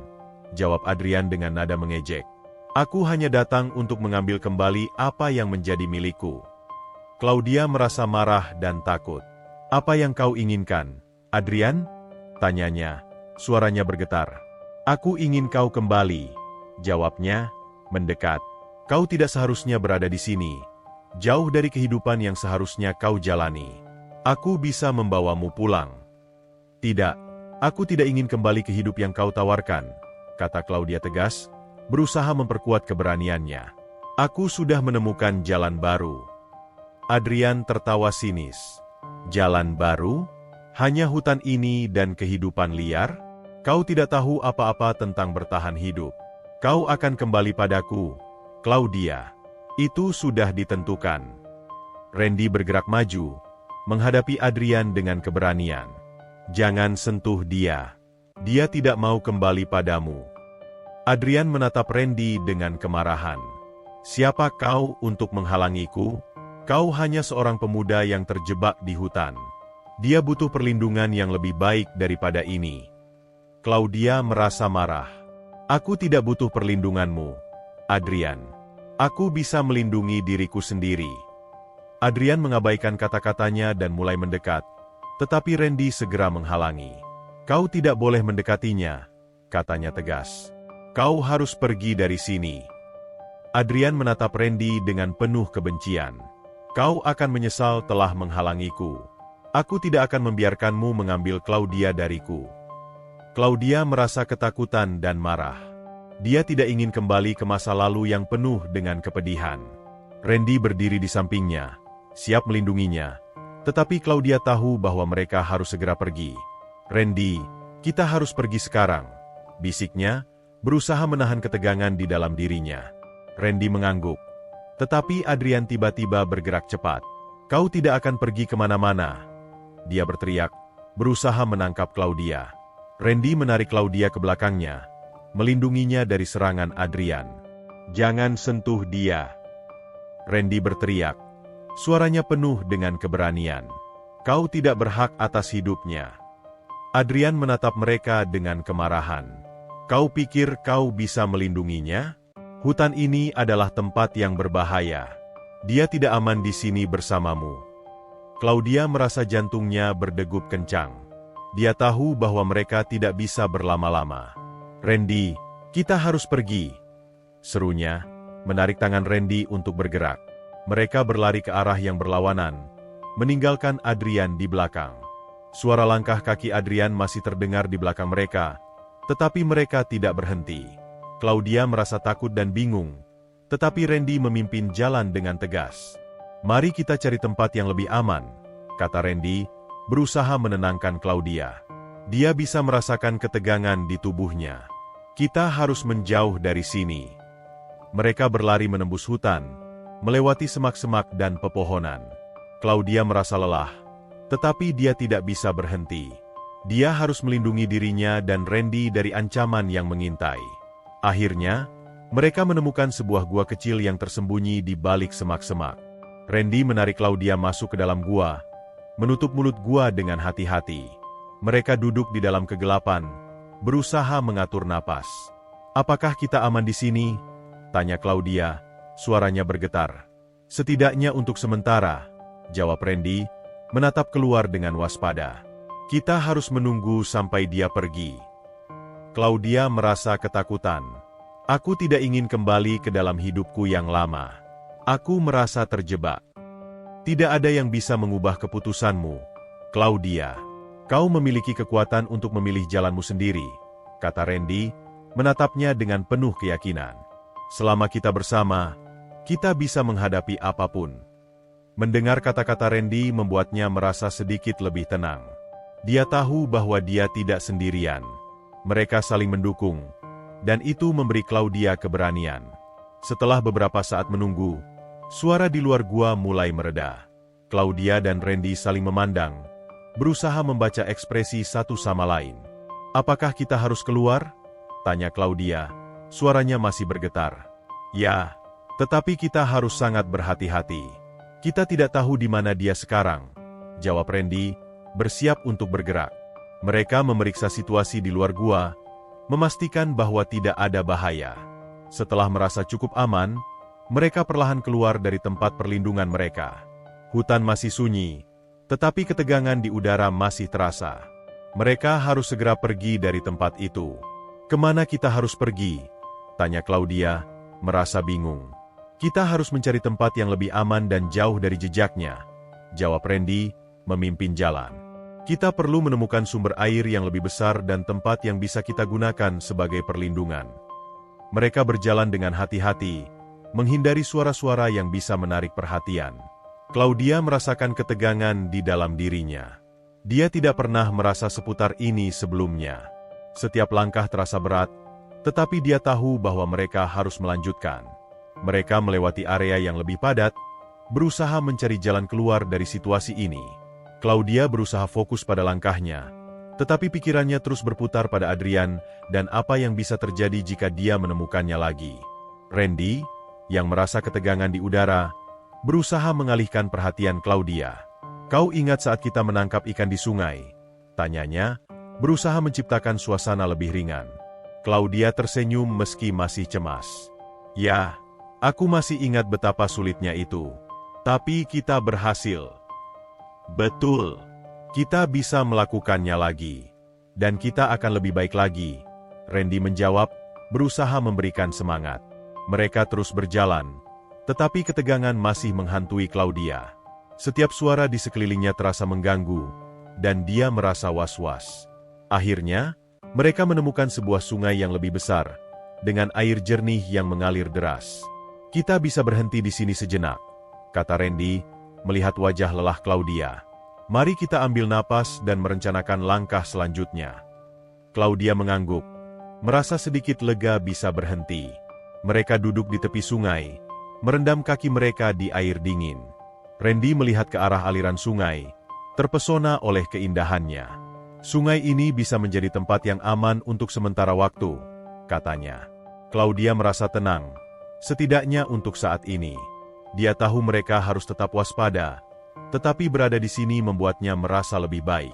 jawab Adrian dengan nada mengejek. Aku hanya datang untuk mengambil kembali apa yang menjadi milikku. Claudia merasa marah dan takut. Apa yang kau inginkan, Adrian? Tanyanya, suaranya bergetar. Aku ingin kau kembali, jawabnya, mendekat. Kau tidak seharusnya berada di sini, jauh dari kehidupan yang seharusnya kau jalani. Aku bisa membawamu pulang. Tidak. Aku tidak ingin kembali ke hidup yang kau tawarkan, kata Claudia tegas, berusaha memperkuat keberaniannya. Aku sudah menemukan jalan baru. Adrian tertawa sinis. Jalan baru? Hanya hutan ini dan kehidupan liar? Kau tidak tahu apa-apa tentang bertahan hidup. Kau akan kembali padaku, Claudia. Itu sudah ditentukan. Randy bergerak maju, menghadapi Adrian dengan keberanian. Jangan sentuh dia. Dia tidak mau kembali padamu. Adrian menatap Randy dengan kemarahan. Siapa kau untuk menghalangiku? Kau hanya seorang pemuda yang terjebak di hutan. Dia butuh perlindungan yang lebih baik daripada ini. Claudia merasa marah. Aku tidak butuh perlindunganmu, Adrian. Aku bisa melindungi diriku sendiri. Adrian mengabaikan kata-katanya dan mulai mendekat. Tetapi Randy segera menghalangi. Kau tidak boleh mendekatinya, katanya tegas. Kau harus pergi dari sini. Adrian menatap Randy dengan penuh kebencian. Kau akan menyesal telah menghalangiku. Aku tidak akan membiarkanmu mengambil Claudia dariku. Claudia merasa ketakutan dan marah. Dia tidak ingin kembali ke masa lalu yang penuh dengan kepedihan. Randy berdiri di sampingnya, siap melindunginya. Tetapi Claudia tahu bahwa mereka harus segera pergi. Randy, kita harus pergi sekarang, bisiknya, berusaha menahan ketegangan di dalam dirinya. Randy mengangguk. Tetapi Adrian tiba-tiba bergerak cepat. Kau tidak akan pergi kemana-mana, dia berteriak, berusaha menangkap Claudia. Randy menarik Claudia ke belakangnya, melindunginya dari serangan Adrian. Jangan sentuh dia, Randy berteriak. Suaranya penuh dengan keberanian. Kau tidak berhak atas hidupnya. Adrian menatap mereka dengan kemarahan. Kau pikir kau bisa melindunginya? Hutan ini adalah tempat yang berbahaya. Dia tidak aman di sini bersamamu. Claudia merasa jantungnya berdegup kencang. Dia tahu bahwa mereka tidak bisa berlama-lama. Randy, kita harus pergi, serunya, menarik tangan Randy untuk bergerak. Mereka berlari ke arah yang berlawanan, meninggalkan Adrian di belakang. Suara langkah kaki Adrian masih terdengar di belakang mereka, tetapi mereka tidak berhenti. Claudia merasa takut dan bingung, tetapi Randy memimpin jalan dengan tegas. Mari kita cari tempat yang lebih aman, kata Randy, berusaha menenangkan Claudia. Dia bisa merasakan ketegangan di tubuhnya. Kita harus menjauh dari sini. Mereka berlari menembus hutan, melewati semak-semak dan pepohonan. Claudia merasa lelah, tetapi dia tidak bisa berhenti. Dia harus melindungi dirinya dan Randy dari ancaman yang mengintai. Akhirnya, mereka menemukan sebuah gua kecil yang tersembunyi di balik semak-semak. Randy menarik Claudia masuk ke dalam gua, menutup mulut gua dengan hati-hati. Mereka duduk di dalam kegelapan, berusaha mengatur napas. Apakah kita aman di sini? Tanya Claudia. Suaranya bergetar. Setidaknya untuk sementara, jawab Randy, menatap keluar dengan waspada. Kita harus menunggu sampai dia pergi. Claudia merasa ketakutan. Aku tidak ingin kembali ke dalam hidupku yang lama. Aku merasa terjebak. Tidak ada yang bisa mengubah keputusanmu, Claudia. Kau memiliki kekuatan untuk memilih jalanmu sendiri, kata Randy, menatapnya dengan penuh keyakinan. Selama kita bersama, kita bisa menghadapi apapun. Mendengar kata-kata Randy membuatnya merasa sedikit lebih tenang. Dia tahu bahwa dia tidak sendirian. Mereka saling mendukung, dan itu memberi Claudia keberanian. Setelah beberapa saat menunggu, suara di luar gua mulai mereda. Claudia dan Randy saling memandang, berusaha membaca ekspresi satu sama lain. "Apakah kita harus keluar?" tanya Claudia, suaranya masih bergetar. "Ya, tetapi kita harus sangat berhati-hati. Kita tidak tahu di mana dia sekarang," jawab Randy, bersiap untuk bergerak. Mereka memeriksa situasi di luar gua, memastikan bahwa tidak ada bahaya. Setelah merasa cukup aman, mereka perlahan keluar dari tempat perlindungan mereka. Hutan masih sunyi, tetapi ketegangan di udara masih terasa. Mereka harus segera pergi dari tempat itu. "Kemana kita harus pergi?" tanya Claudia, merasa bingung. "Kita harus mencari tempat yang lebih aman dan jauh dari jejaknya," jawab Randy, memimpin jalan. "Kita perlu menemukan sumber air yang lebih besar dan tempat yang bisa kita gunakan sebagai perlindungan." Mereka berjalan dengan hati-hati, menghindari suara-suara yang bisa menarik perhatian. Claudia merasakan ketegangan di dalam dirinya. Dia tidak pernah merasa seputar ini sebelumnya. Setiap langkah terasa berat, tetapi dia tahu bahwa mereka harus melanjutkan. Mereka melewati area yang lebih padat, berusaha mencari jalan keluar dari situasi ini. Claudia berusaha fokus pada langkahnya, tetapi pikirannya terus berputar pada Adrian dan apa yang bisa terjadi jika dia menemukannya lagi. Randy, yang merasa ketegangan di udara, berusaha mengalihkan perhatian Claudia. "Kau ingat saat kita menangkap ikan di sungai?" tanyanya, berusaha menciptakan suasana lebih ringan. Claudia tersenyum meski masih cemas. "Ya, aku masih ingat betapa sulitnya itu. Tapi kita berhasil." "Betul. Kita bisa melakukannya lagi. Dan kita akan lebih baik lagi," Randy menjawab, berusaha memberikan semangat. Mereka terus berjalan, tetapi ketegangan masih menghantui Claudia. Setiap suara di sekelilingnya terasa mengganggu, dan dia merasa was-was. Akhirnya, mereka menemukan sebuah sungai yang lebih besar, dengan air jernih yang mengalir deras. "Kita bisa berhenti di sini sejenak," kata Randy, melihat wajah lelah Claudia. "Mari kita ambil napas dan merencanakan langkah selanjutnya." Claudia mengangguk, merasa sedikit lega bisa berhenti. Mereka duduk di tepi sungai, merendam kaki mereka di air dingin. Randy melihat ke arah aliran sungai, terpesona oleh keindahannya. "Sungai ini bisa menjadi tempat yang aman untuk sementara waktu," katanya. Claudia merasa tenang, setidaknya untuk saat ini. Dia tahu mereka harus tetap waspada, tetapi berada di sini membuatnya merasa lebih baik.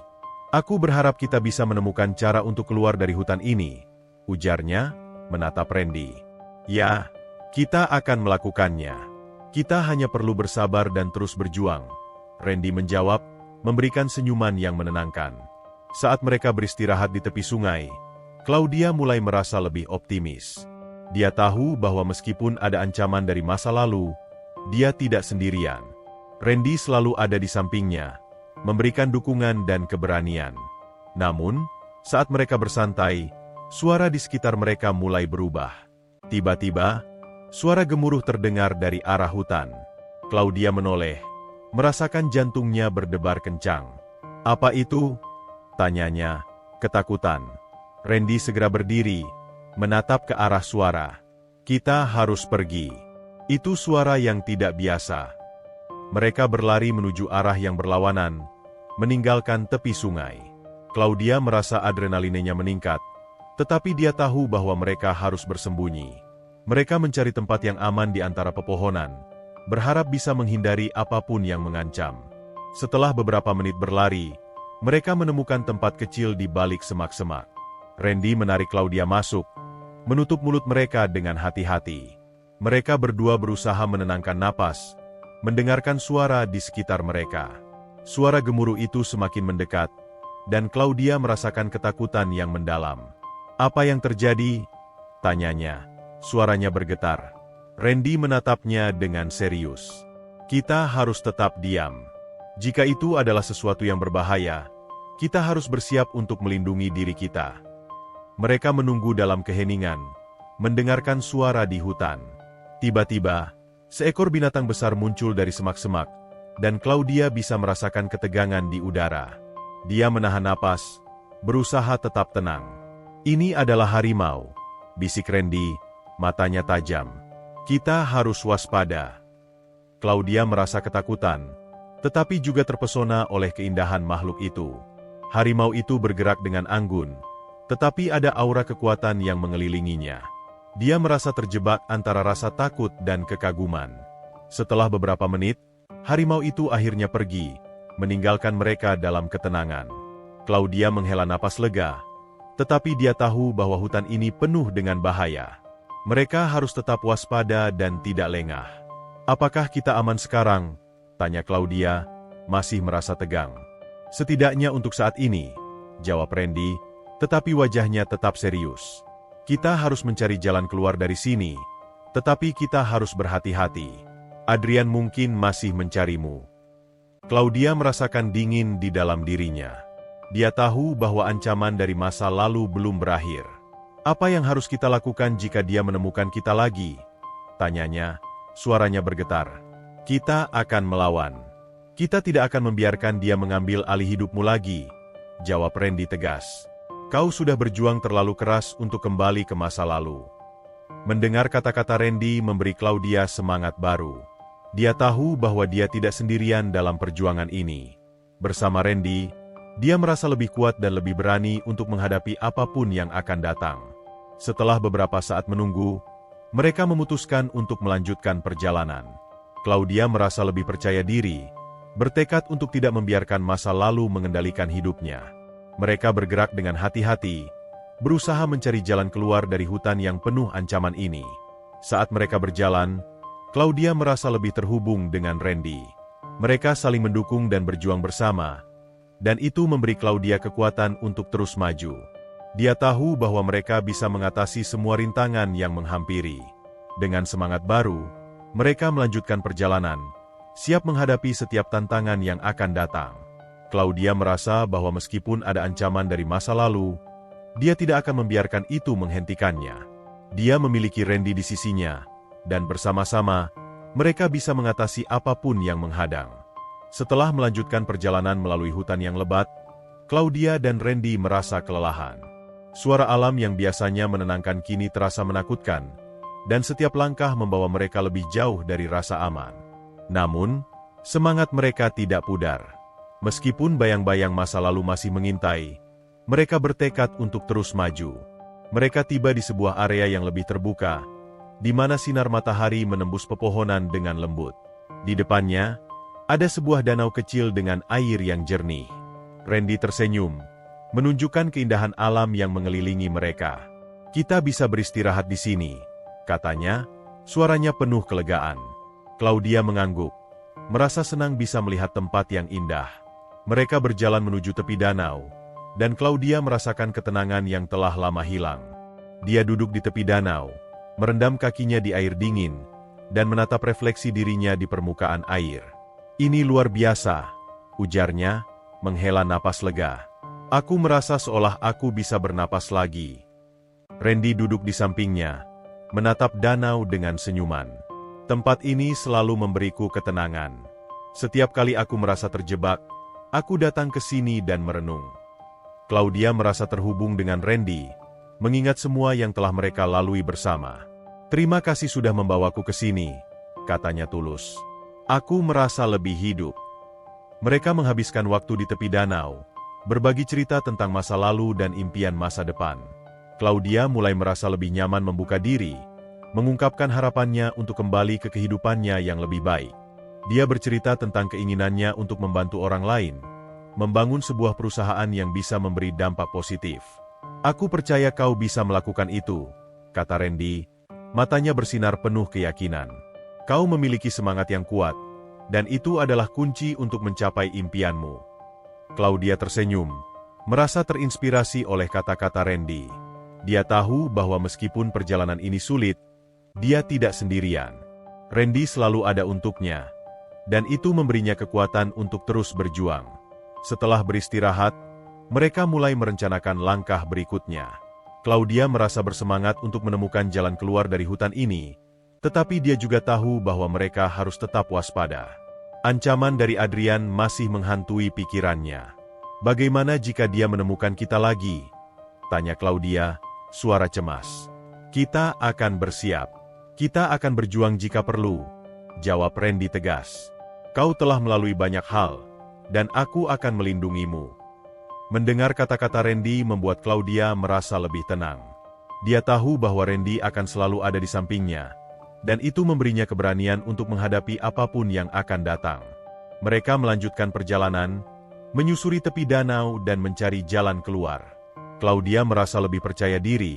"Aku berharap kita bisa menemukan cara untuk keluar dari hutan ini," ujarnya, menatap Randy. "Ya, kita akan melakukannya. Kita hanya perlu bersabar dan terus berjuang," Randy menjawab, memberikan senyuman yang menenangkan. Saat mereka beristirahat di tepi sungai, Claudia mulai merasa lebih optimis. Dia tahu bahwa meskipun ada ancaman dari masa lalu, dia tidak sendirian. Randy selalu ada di sampingnya, memberikan dukungan dan keberanian. Namun, saat mereka bersantai, suara di sekitar mereka mulai berubah. Tiba-tiba, suara gemuruh terdengar dari arah hutan. Claudia menoleh, merasakan jantungnya berdebar kencang. "Apa itu?" tanyanya, ketakutan. Randy segera berdiri, menatap ke arah suara. "Kita harus pergi." Itu suara yang tidak biasa. Mereka berlari menuju arah yang berlawanan, meninggalkan tepi sungai. Claudia merasa adrenalinnya meningkat, tetapi dia tahu bahwa mereka harus bersembunyi. Mereka mencari tempat yang aman di antara pepohonan, berharap bisa menghindari apapun yang mengancam. Setelah beberapa menit berlari, mereka menemukan tempat kecil di balik semak-semak. Randy menarik Claudia masuk, menutup mulut mereka dengan hati-hati. Mereka berdua berusaha menenangkan napas, mendengarkan suara di sekitar mereka. Suara gemuruh itu semakin mendekat, dan Claudia merasakan ketakutan yang mendalam. Apa yang terjadi? Tanyanya. Suaranya bergetar. Randy menatapnya dengan serius. Kita harus tetap diam. Jika itu adalah sesuatu yang berbahaya, kita harus bersiap untuk melindungi diri kita. Mereka menunggu dalam keheningan, mendengarkan suara di hutan. Tiba-tiba, seekor binatang besar muncul dari semak-semak, dan Claudia bisa merasakan ketegangan di udara. Dia menahan napas, berusaha tetap tenang. Ini adalah harimau, bisik Randy, matanya tajam. Kita harus waspada. Claudia merasa ketakutan, tetapi juga terpesona oleh keindahan makhluk itu. Harimau itu bergerak dengan anggun, tetapi ada aura kekuatan yang mengelilinginya. Dia merasa terjebak antara rasa takut dan kekaguman. Setelah beberapa menit, harimau itu akhirnya pergi, meninggalkan mereka dalam ketenangan. Claudia menghela napas lega, tetapi dia tahu bahwa hutan ini penuh dengan bahaya. Mereka harus tetap waspada dan tidak lengah. Apakah kita aman sekarang? Tanya Claudia, masih merasa tegang. Setidaknya untuk saat ini, jawab Randy, tetapi wajahnya tetap serius. Kita harus mencari jalan keluar dari sini, tetapi kita harus berhati-hati. Adrian mungkin masih mencarimu. Claudia merasakan dingin di dalam dirinya. Dia tahu bahwa ancaman dari masa lalu belum berakhir. Apa yang harus kita lakukan jika dia menemukan kita lagi? Tanyanya, suaranya bergetar. Kita akan melawan. Kita tidak akan membiarkan dia mengambil alih hidupmu lagi, jawab Randy tegas. Kau sudah berjuang terlalu keras untuk kembali ke masa lalu. Mendengar kata-kata Randy memberi Claudia semangat baru. Dia tahu bahwa dia tidak sendirian dalam perjuangan ini. Bersama Randy, dia merasa lebih kuat dan lebih berani untuk menghadapi apapun yang akan datang. Setelah beberapa saat menunggu, mereka memutuskan untuk melanjutkan perjalanan. Claudia merasa lebih percaya diri, bertekad untuk tidak membiarkan masa lalu mengendalikan hidupnya. Mereka bergerak dengan hati-hati, berusaha mencari jalan keluar dari hutan yang penuh ancaman ini. Saat mereka berjalan, Claudia merasa lebih terhubung dengan Randy. Mereka saling mendukung dan berjuang bersama, dan itu memberi Claudia kekuatan untuk terus maju. Dia tahu bahwa mereka bisa mengatasi semua rintangan yang menghampiri. Dengan semangat baru, mereka melanjutkan perjalanan, siap menghadapi setiap tantangan yang akan datang. Claudia merasa bahwa meskipun ada ancaman dari masa lalu, dia tidak akan membiarkan itu menghentikannya. Dia memiliki Randy di sisinya, dan bersama-sama, mereka bisa mengatasi apapun yang menghadang. Setelah melanjutkan perjalanan melalui hutan yang lebat, Claudia dan Randy merasa kelelahan. Suara alam yang biasanya menenangkan kini terasa menakutkan, dan setiap langkah membawa mereka lebih jauh dari rasa aman. Namun, semangat mereka tidak pudar. Meskipun bayang-bayang masa lalu masih mengintai, mereka bertekad untuk terus maju. Mereka tiba di sebuah area yang lebih terbuka, di mana sinar matahari menembus pepohonan dengan lembut. Di depannya, ada sebuah danau kecil dengan air yang jernih. Randy tersenyum, menunjukkan keindahan alam yang mengelilingi mereka. Kita bisa beristirahat di sini, katanya, suaranya penuh kelegaan. Claudia mengangguk, merasa senang bisa melihat tempat yang indah. Mereka berjalan menuju tepi danau, dan Claudia merasakan ketenangan yang telah lama hilang. Dia duduk di tepi danau, merendam kakinya di air dingin, dan menatap refleksi dirinya di permukaan air. Ini luar biasa, ujarnya, menghela napas lega. Aku merasa seolah aku bisa bernapas lagi. Randy duduk di sampingnya, menatap danau dengan senyuman. Tempat ini selalu memberiku ketenangan. Setiap kali aku merasa terjebak, aku datang ke sini dan merenung. Claudia merasa terhubung dengan Randy, mengingat semua yang telah mereka lalui bersama. Terima kasih sudah membawaku ke sini, katanya tulus. Aku merasa lebih hidup. Mereka menghabiskan waktu di tepi danau, berbagi cerita tentang masa lalu dan impian masa depan. Claudia mulai merasa lebih nyaman membuka diri, mengungkapkan harapannya untuk kembali ke kehidupannya yang lebih baik. Dia bercerita tentang keinginannya untuk membantu orang lain, membangun sebuah perusahaan yang bisa memberi dampak positif. Aku percaya kau bisa melakukan itu, kata Randy, matanya bersinar penuh keyakinan. Kau memiliki semangat yang kuat, dan itu adalah kunci untuk mencapai impianmu. Claudia tersenyum, merasa terinspirasi oleh kata-kata Randy. Dia tahu bahwa meskipun perjalanan ini sulit, dia tidak sendirian. Randy selalu ada untuknya, dan itu memberinya kekuatan untuk terus berjuang. Setelah beristirahat, mereka mulai merencanakan langkah berikutnya. Claudia merasa bersemangat untuk menemukan jalan keluar dari hutan ini, tetapi dia juga tahu bahwa mereka harus tetap waspada. Ancaman dari Adrian masih menghantui pikirannya. "Bagaimana jika dia menemukan kita lagi?" tanya Claudia, suara cemas. "Kita akan bersiap. Kita akan berjuang jika perlu," jawab Randy tegas. "Kau telah melalui banyak hal, dan aku akan melindungimu." Mendengar kata-kata Randy membuat Claudia merasa lebih tenang. Dia tahu bahwa Randy akan selalu ada di sampingnya, dan itu memberinya keberanian untuk menghadapi apapun yang akan datang. Mereka melanjutkan perjalanan, menyusuri tepi danau dan mencari jalan keluar. Claudia merasa lebih percaya diri,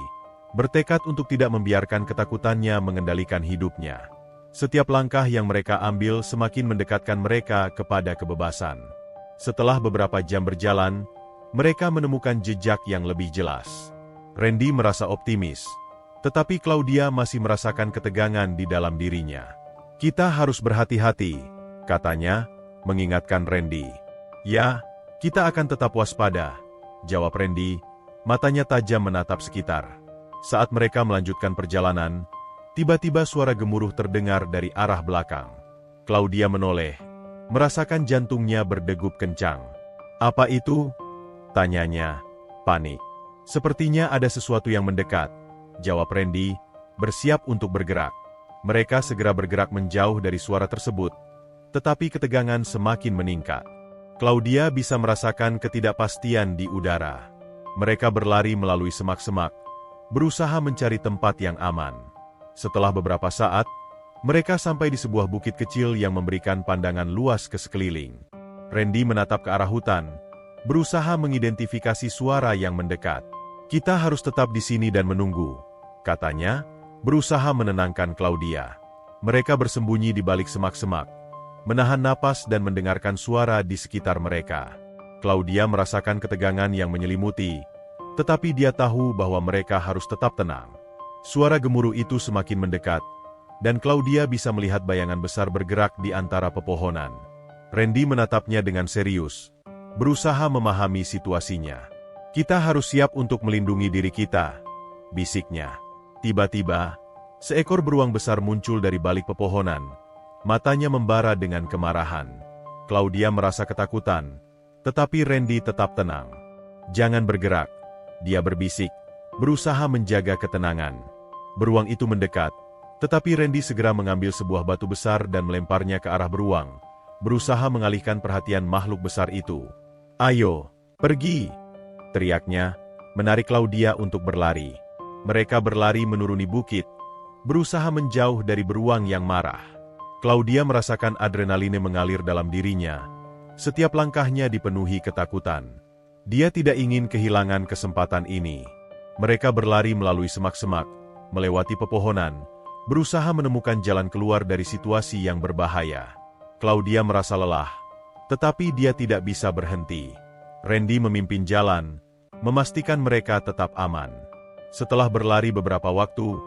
bertekad untuk tidak membiarkan ketakutannya mengendalikan hidupnya. Setiap langkah yang mereka ambil semakin mendekatkan mereka kepada kebebasan. Setelah beberapa jam berjalan, mereka menemukan jejak yang lebih jelas. Randy merasa optimis, tetapi Claudia masih merasakan ketegangan di dalam dirinya. "Kita harus berhati-hati," katanya, mengingatkan Randy. "Ya, kita akan tetap waspada," jawab Randy, matanya tajam menatap sekitar. Saat mereka melanjutkan perjalanan, tiba-tiba suara gemuruh terdengar dari arah belakang. Claudia menoleh, merasakan jantungnya berdegup kencang. "Apa itu?" tanyanya, panik. "Sepertinya ada sesuatu yang mendekat," jawab Randy, bersiap untuk bergerak. Mereka segera bergerak menjauh dari suara tersebut, tetapi ketegangan semakin meningkat. Claudia bisa merasakan ketidakpastian di udara. Mereka berlari melalui semak-semak, berusaha mencari tempat yang aman. Setelah beberapa saat, mereka sampai di sebuah bukit kecil yang memberikan pandangan luas ke sekeliling. Randy menatap ke arah hutan, berusaha mengidentifikasi suara yang mendekat. "Kita harus tetap di sini dan menunggu," katanya, berusaha menenangkan Claudia. Mereka bersembunyi di balik semak-semak, menahan napas dan mendengarkan suara di sekitar mereka. Claudia merasakan ketegangan yang menyelimuti, tetapi dia tahu bahwa mereka harus tetap tenang. Suara gemuruh itu semakin mendekat, dan Claudia bisa melihat bayangan besar bergerak di antara pepohonan. Randy menatapnya dengan serius, berusaha memahami situasinya. "Kita harus siap untuk melindungi diri kita," bisiknya. Tiba-tiba, seekor beruang besar muncul dari balik pepohonan. Matanya membara dengan kemarahan. Claudia merasa ketakutan, tetapi Randy tetap tenang. "Jangan bergerak," dia berbisik, berusaha menjaga ketenangan. Beruang itu mendekat, tetapi Randy segera mengambil sebuah batu besar dan melemparnya ke arah beruang, berusaha mengalihkan perhatian makhluk besar itu. "Ayo, pergi!" teriaknya, menarik Claudia untuk berlari. Mereka berlari menuruni bukit, berusaha menjauh dari beruang yang marah. Claudia merasakan adrenalin mengalir dalam dirinya. Setiap langkahnya dipenuhi ketakutan. Dia tidak ingin kehilangan kesempatan ini. Mereka berlari melalui semak-semak, melewati pepohonan, berusaha menemukan jalan keluar dari situasi yang berbahaya. Claudia merasa lelah, tetapi dia tidak bisa berhenti. Randy memimpin jalan, memastikan mereka tetap aman. Setelah berlari beberapa waktu,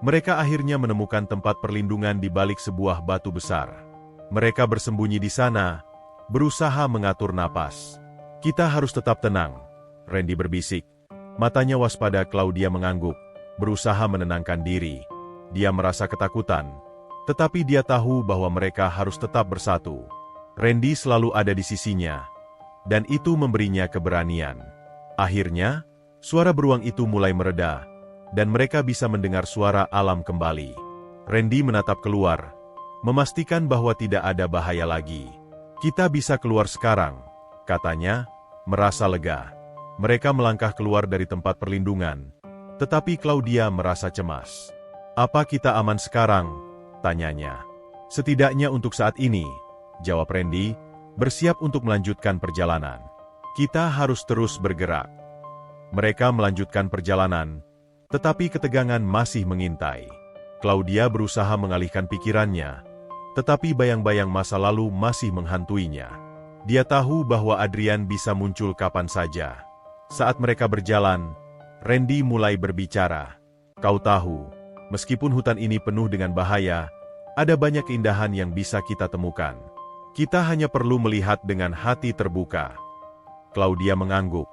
mereka akhirnya menemukan tempat perlindungan di balik sebuah batu besar. Mereka bersembunyi di sana, berusaha mengatur napas. "Kita harus tetap tenang," Randy berbisik. Matanya waspada. Claudia mengangguk, berusaha menenangkan diri. Dia merasa ketakutan, tetapi dia tahu bahwa mereka harus tetap bersatu. Randy selalu ada di sisinya, dan itu memberinya keberanian. Akhirnya, suara beruang itu mulai mereda, dan mereka bisa mendengar suara alam kembali. Randy menatap keluar, memastikan bahwa tidak ada bahaya lagi. "Kita bisa keluar sekarang," katanya, merasa lega. Mereka melangkah keluar dari tempat perlindungan, tetapi Claudia merasa cemas. "Apa kita aman sekarang?" tanyanya. "Setidaknya untuk saat ini," jawab Randy, bersiap untuk melanjutkan perjalanan. "Kita harus terus bergerak." Mereka melanjutkan perjalanan, tetapi ketegangan masih mengintai. Claudia berusaha mengalihkan pikirannya, tetapi bayang-bayang masa lalu masih menghantuinya. Dia tahu bahwa Adrian bisa muncul kapan saja. Saat mereka berjalan, Randy mulai berbicara. Kau tahu, meskipun hutan ini penuh dengan bahaya, ada banyak keindahan yang bisa kita temukan. Kita hanya perlu melihat dengan hati terbuka. Claudia mengangguk,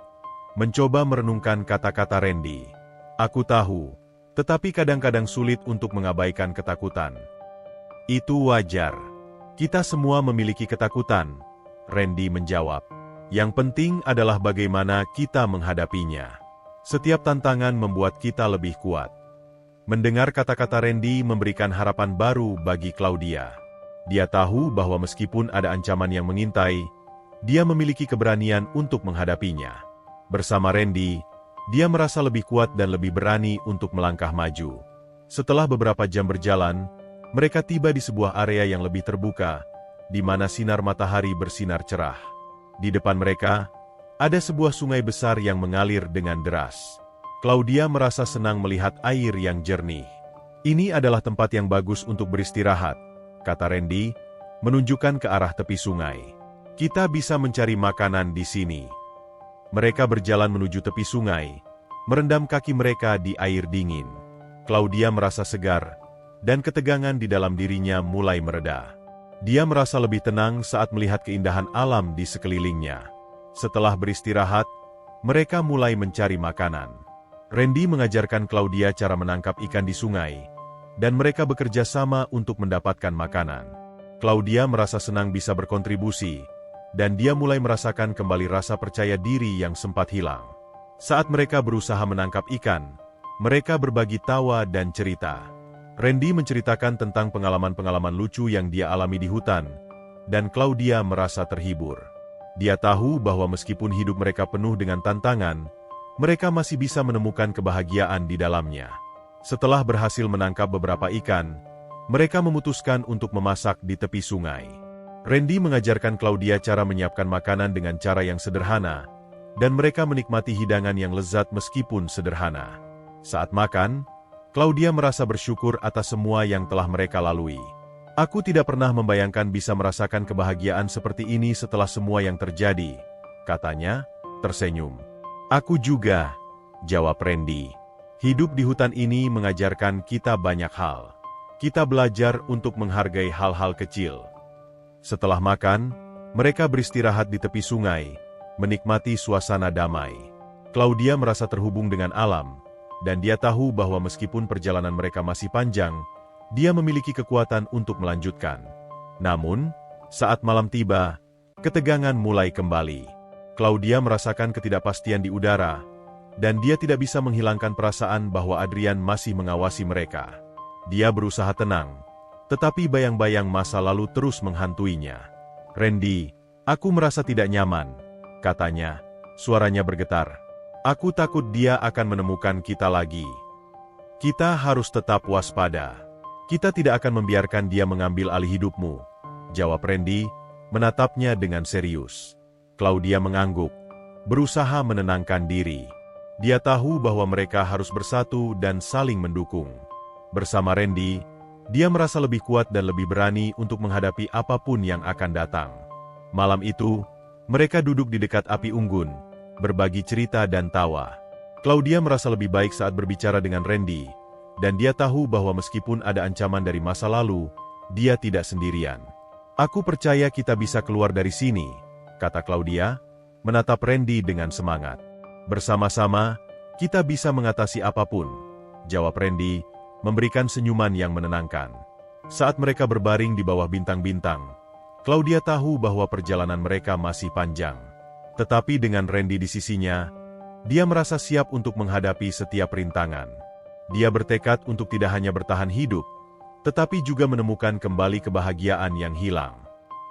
mencoba merenungkan kata-kata Randy. Aku tahu, tetapi kadang-kadang sulit untuk mengabaikan ketakutan. Itu wajar. Kita semua memiliki ketakutan, Randy menjawab. Yang penting adalah bagaimana kita menghadapinya. Setiap tantangan membuat kita lebih kuat. Mendengar kata-kata Randy memberikan harapan baru bagi Claudia. Dia tahu bahwa meskipun ada ancaman yang mengintai, dia memiliki keberanian untuk menghadapinya. Bersama Randy, dia merasa lebih kuat dan lebih berani untuk melangkah maju. Setelah beberapa jam berjalan, mereka tiba di sebuah area yang lebih terbuka, di mana sinar matahari bersinar cerah. Di depan mereka, ada sebuah sungai besar yang mengalir dengan deras. Claudia merasa senang melihat air yang jernih. Ini adalah tempat yang bagus untuk beristirahat, kata Randy, menunjukkan ke arah tepi sungai. Kita bisa mencari makanan di sini. Mereka berjalan menuju tepi sungai, merendam kaki mereka di air dingin. Claudia merasa segar, dan ketegangan di dalam dirinya mulai mereda. Dia merasa lebih tenang saat melihat keindahan alam di sekelilingnya. Setelah beristirahat, mereka mulai mencari makanan. Randy mengajarkan Claudia cara menangkap ikan di sungai, dan mereka bekerja sama untuk mendapatkan makanan. Claudia merasa senang bisa berkontribusi, dan dia mulai merasakan kembali rasa percaya diri yang sempat hilang. Saat mereka berusaha menangkap ikan, mereka berbagi tawa dan cerita. Randy menceritakan tentang pengalaman-pengalaman lucu yang dia alami di hutan, dan Claudia merasa terhibur. Dia tahu bahwa meskipun hidup mereka penuh dengan tantangan, mereka masih bisa menemukan kebahagiaan di dalamnya. Setelah berhasil menangkap beberapa ikan, mereka memutuskan untuk memasak di tepi sungai. Randy mengajarkan Claudia cara menyiapkan makanan dengan cara yang sederhana, dan mereka menikmati hidangan yang lezat meskipun sederhana. Saat makan, Claudia merasa bersyukur atas semua yang telah mereka lalui. Aku tidak pernah membayangkan bisa merasakan kebahagiaan seperti ini setelah semua yang terjadi, katanya, tersenyum. Aku juga, jawab Randy. Hidup di hutan ini mengajarkan kita banyak hal. Kita belajar untuk menghargai hal-hal kecil. Setelah makan, mereka beristirahat di tepi sungai, menikmati suasana damai. Claudia merasa terhubung dengan alam, dan dia tahu bahwa meskipun perjalanan mereka masih panjang, dia memiliki kekuatan untuk melanjutkan. Namun, saat malam tiba, ketegangan mulai kembali. Claudia merasakan ketidakpastian di udara, dan dia tidak bisa menghilangkan perasaan bahwa Adrian masih mengawasi mereka. Dia berusaha tenang, tetapi bayang-bayang masa lalu terus menghantuinya. Randy, aku merasa tidak nyaman, katanya, suaranya bergetar. Aku takut dia akan menemukan kita lagi. Kita harus tetap waspada. Kita tidak akan membiarkan dia mengambil alih hidupmu, jawab Randy, menatapnya dengan serius. Claudia mengangguk, berusaha menenangkan diri. Dia tahu bahwa mereka harus bersatu dan saling mendukung. Bersama Randy, dia merasa lebih kuat dan lebih berani untuk menghadapi apapun yang akan datang. Malam itu, mereka duduk di dekat api unggun, berbagi cerita dan tawa. Claudia merasa lebih baik saat berbicara dengan Randy, dan dia tahu bahwa meskipun ada ancaman dari masa lalu, dia tidak sendirian. Aku percaya kita bisa keluar dari sini, kata Claudia, menatap Randy dengan semangat. Bersama-sama, kita bisa mengatasi apapun, jawab Randy, memberikan senyuman yang menenangkan. Saat mereka berbaring di bawah bintang-bintang, Claudia tahu bahwa perjalanan mereka masih panjang. Tetapi dengan Randy di sisinya, dia merasa siap untuk menghadapi setiap rintangan. Dia bertekad untuk tidak hanya bertahan hidup, tetapi juga menemukan kembali kebahagiaan yang hilang.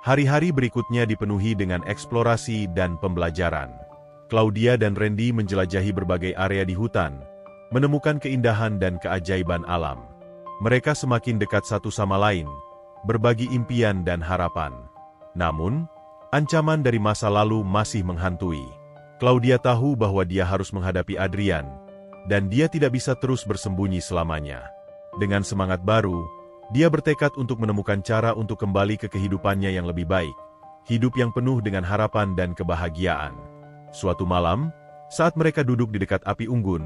Hari-hari berikutnya dipenuhi dengan eksplorasi dan pembelajaran. Claudia dan Randy menjelajahi berbagai area di hutan, menemukan keindahan dan keajaiban alam. Mereka semakin dekat satu sama lain, berbagi impian dan harapan. Namun, ancaman dari masa lalu masih menghantui. Claudia tahu bahwa dia harus menghadapi Adrian, dan dia tidak bisa terus bersembunyi selamanya. Dengan semangat baru, dia bertekad untuk menemukan cara untuk kembali ke kehidupannya yang lebih baik, hidup yang penuh dengan harapan dan kebahagiaan. Suatu malam, saat mereka duduk di dekat api unggun,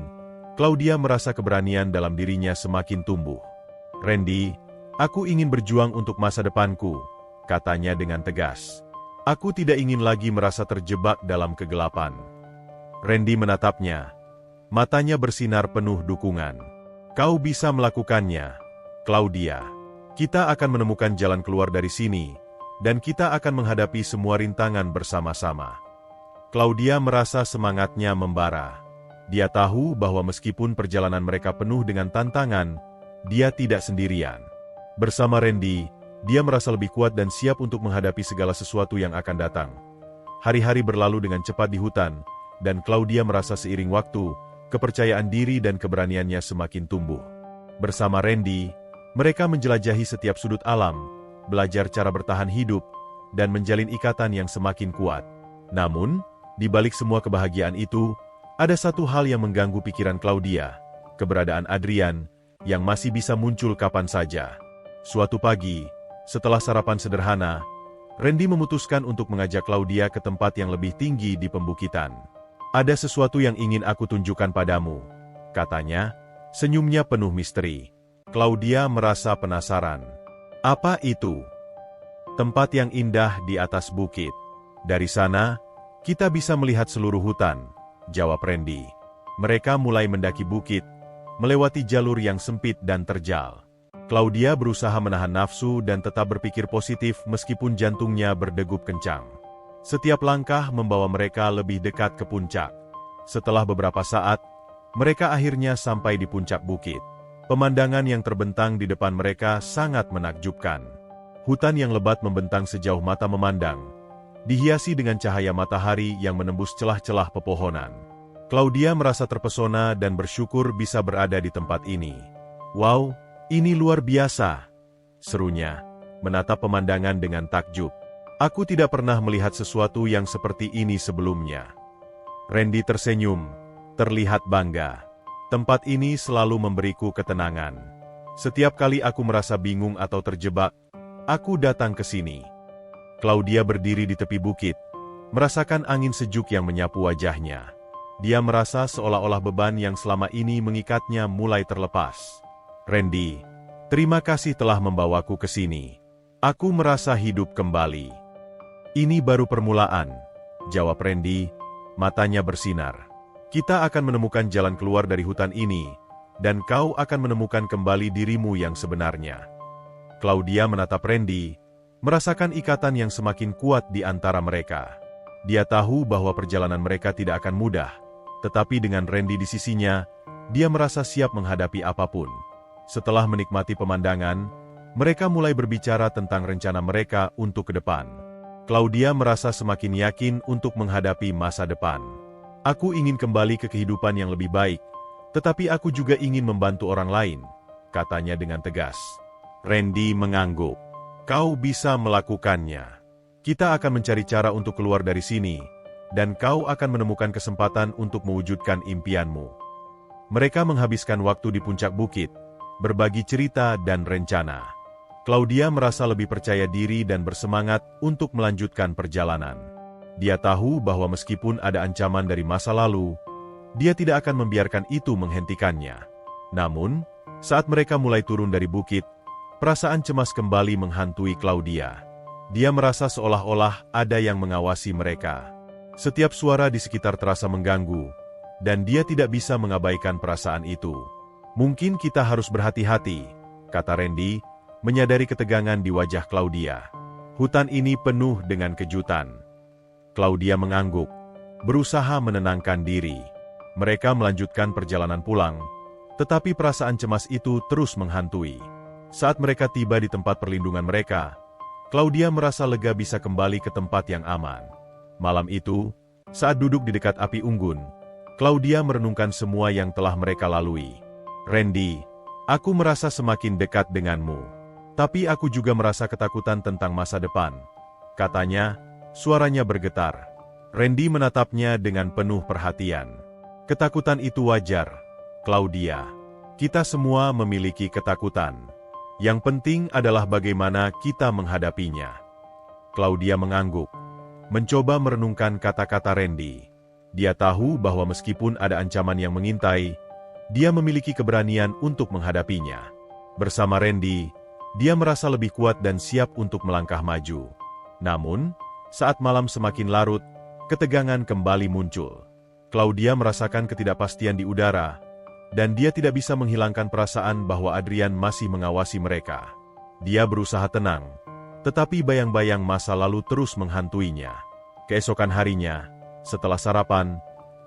Claudia merasa keberanian dalam dirinya semakin tumbuh. "Randy, aku ingin berjuang untuk masa depanku," katanya dengan tegas. "Aku tidak ingin lagi merasa terjebak dalam kegelapan." Randy menatapnya. Matanya bersinar penuh dukungan. "Kau bisa melakukannya, Claudia. Kita akan menemukan jalan keluar dari sini, dan kita akan menghadapi semua rintangan bersama-sama." Claudia merasa semangatnya membara. Dia tahu bahwa meskipun perjalanan mereka penuh dengan tantangan, dia tidak sendirian. Bersama Randy, dia merasa lebih kuat dan siap untuk menghadapi segala sesuatu yang akan datang. Hari-hari berlalu dengan cepat di hutan, dan Claudia merasa seiring waktu, kepercayaan diri dan keberaniannya semakin tumbuh. Bersama Randy, mereka menjelajahi setiap sudut alam, belajar cara bertahan hidup, dan menjalin ikatan yang semakin kuat. Namun, di balik semua kebahagiaan itu, ada satu hal yang mengganggu pikiran Claudia, keberadaan Adrian, yang masih bisa muncul kapan saja. Suatu pagi, setelah sarapan sederhana, Randy memutuskan untuk mengajak Claudia ke tempat yang lebih tinggi di pembukitan. "Ada sesuatu yang ingin aku tunjukkan padamu," katanya, senyumnya penuh misteri. Claudia merasa penasaran. "Apa itu?" "Tempat yang indah di atas bukit. Dari sana, kita bisa melihat seluruh hutan," jawab Randy. Mereka mulai mendaki bukit, melewati jalur yang sempit dan terjal. Claudia berusaha menahan nafsu dan tetap berpikir positif meskipun jantungnya berdegup kencang. Setiap langkah membawa mereka lebih dekat ke puncak. Setelah beberapa saat, mereka akhirnya sampai di puncak bukit. Pemandangan yang terbentang di depan mereka sangat menakjubkan. Hutan yang lebat membentang sejauh mata memandang, dihiasi dengan cahaya matahari yang menembus celah-celah pepohonan. Claudia merasa terpesona dan bersyukur bisa berada di tempat ini. "Wow, ini luar biasa," serunya, menatap pemandangan dengan takjub. "Aku tidak pernah melihat sesuatu yang seperti ini sebelumnya." Randy tersenyum, terlihat bangga. "Tempat ini selalu memberiku ketenangan. Setiap kali aku merasa bingung atau terjebak, aku datang ke sini." Claudia berdiri di tepi bukit, merasakan angin sejuk yang menyapu wajahnya. Dia merasa seolah-olah beban yang selama ini mengikatnya mulai terlepas. "Randy, terima kasih telah membawaku ke sini. Aku merasa hidup kembali." "Ini baru permulaan," jawab Randy, matanya bersinar. "Kita akan menemukan jalan keluar dari hutan ini, dan kau akan menemukan kembali dirimu yang sebenarnya." Claudia menatap Randy, merasakan ikatan yang semakin kuat di antara mereka. Dia tahu bahwa perjalanan mereka tidak akan mudah, tetapi dengan Randy di sisinya, dia merasa siap menghadapi apapun. Setelah menikmati pemandangan, mereka mulai berbicara tentang rencana mereka untuk ke depan. Claudia merasa semakin yakin untuk menghadapi masa depan. "Aku ingin kembali ke kehidupan yang lebih baik, tetapi aku juga ingin membantu orang lain," katanya dengan tegas. Randy mengangguk. "Kau bisa melakukannya. Kita akan mencari cara untuk keluar dari sini, dan kau akan menemukan kesempatan untuk mewujudkan impianmu." Mereka menghabiskan waktu di puncak bukit, berbagi cerita dan rencana. Claudia merasa lebih percaya diri dan bersemangat untuk melanjutkan perjalanan. Dia tahu bahwa meskipun ada ancaman dari masa lalu, dia tidak akan membiarkan itu menghentikannya. Namun, saat mereka mulai turun dari bukit, perasaan cemas kembali menghantui Claudia. Dia merasa seolah-olah ada yang mengawasi mereka. Setiap suara di sekitar terasa mengganggu, dan dia tidak bisa mengabaikan perasaan itu. "Mungkin kita harus berhati-hati," kata Randy, menyadari ketegangan di wajah Claudia. "Hutan ini penuh dengan kejutan." Claudia mengangguk, berusaha menenangkan diri. Mereka melanjutkan perjalanan pulang, tetapi perasaan cemas itu terus menghantui. Saat mereka tiba di tempat perlindungan mereka, Claudia merasa lega bisa kembali ke tempat yang aman. Malam itu, saat duduk di dekat api unggun, Claudia merenungkan semua yang telah mereka lalui. "Randy, aku merasa semakin dekat denganmu. Tapi aku juga merasa ketakutan tentang masa depan," katanya, suaranya bergetar. Randy menatapnya dengan penuh perhatian. "Ketakutan itu wajar, Claudia. Kita semua memiliki ketakutan. Yang penting adalah bagaimana kita menghadapinya." Claudia mengangguk, mencoba merenungkan kata-kata Randy. Dia tahu bahwa meskipun ada ancaman yang mengintai, Dia memiliki keberanian untuk menghadapinya. Bersama Randy, dia merasa lebih kuat dan siap untuk melangkah maju. Namun, saat malam semakin larut, ketegangan kembali muncul. Claudia merasakan ketidakpastian di udara, dan dia tidak bisa menghilangkan perasaan bahwa Adrian masih mengawasi mereka. Dia berusaha tenang, tetapi bayang-bayang masa lalu terus menghantuinya. Keesokan harinya, setelah sarapan,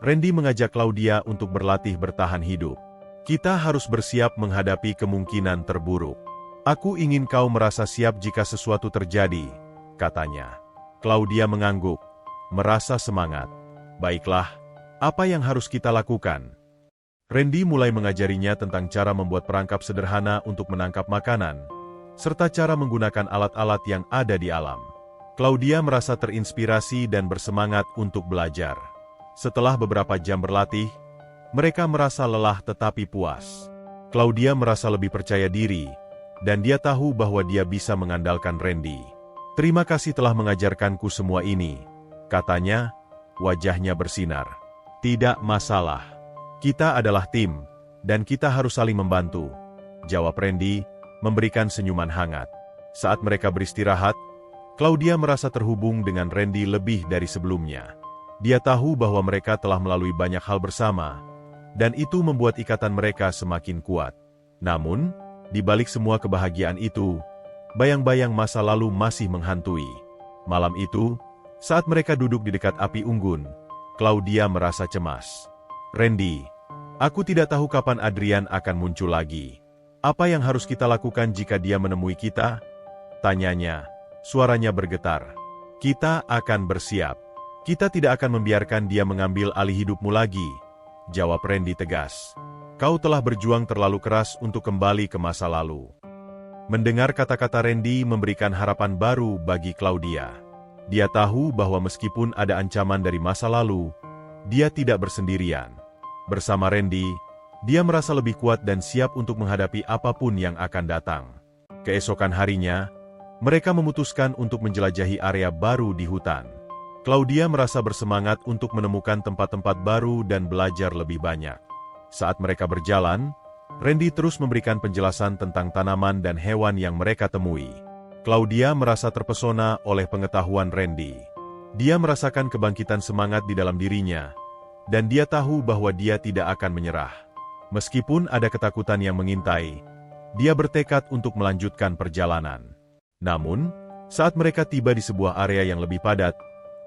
Randy mengajak Claudia untuk berlatih bertahan hidup. Kita harus bersiap menghadapi kemungkinan terburuk. Aku ingin kau merasa siap jika sesuatu terjadi, katanya. Claudia mengangguk, merasa semangat. Baiklah, apa yang harus kita lakukan? Randy mulai mengajarinya tentang cara membuat perangkap sederhana untuk menangkap makanan, serta cara menggunakan alat-alat yang ada di alam. Claudia merasa terinspirasi dan bersemangat untuk belajar. Setelah beberapa jam berlatih, mereka merasa lelah tetapi puas. Claudia merasa lebih percaya diri, dan dia tahu bahwa dia bisa mengandalkan Randy. Terima kasih telah mengajarkanku semua ini, katanya, wajahnya bersinar. Tidak masalah. Kita adalah tim, dan kita harus saling membantu, jawab Randy, memberikan senyuman hangat. Saat mereka beristirahat, Claudia merasa terhubung dengan Randy lebih dari sebelumnya. Dia tahu bahwa mereka telah melalui banyak hal bersama, dan itu membuat ikatan mereka semakin kuat. Namun, di balik semua kebahagiaan itu, bayang-bayang masa lalu masih menghantui. Malam itu, saat mereka duduk di dekat api unggun, Claudia merasa cemas. Randy, aku tidak tahu kapan Adrian akan muncul lagi. Apa yang harus kita lakukan jika dia menemui kita? Tanyanya, suaranya bergetar. Kita akan bersiap. Kita tidak akan membiarkan dia mengambil alih hidupmu lagi, jawab Randy tegas. Kau telah berjuang terlalu keras untuk kembali ke masa lalu. Mendengar kata-kata Randy memberikan harapan baru bagi Claudia. Dia tahu bahwa meskipun ada ancaman dari masa lalu, dia tidak bersendirian. Bersama Randy, dia merasa lebih kuat dan siap untuk menghadapi apapun yang akan datang. Keesokan harinya, mereka memutuskan untuk menjelajahi area baru di hutan. Claudia merasa bersemangat untuk menemukan tempat-tempat baru dan belajar lebih banyak. Saat mereka berjalan, Randy terus memberikan penjelasan tentang tanaman dan hewan yang mereka temui. Claudia merasa terpesona oleh pengetahuan Randy. Dia merasakan kebangkitan semangat di dalam dirinya, dan dia tahu bahwa dia tidak akan menyerah. Meskipun ada ketakutan yang mengintai, dia bertekad untuk melanjutkan perjalanan. Namun, saat mereka tiba di sebuah area yang lebih padat,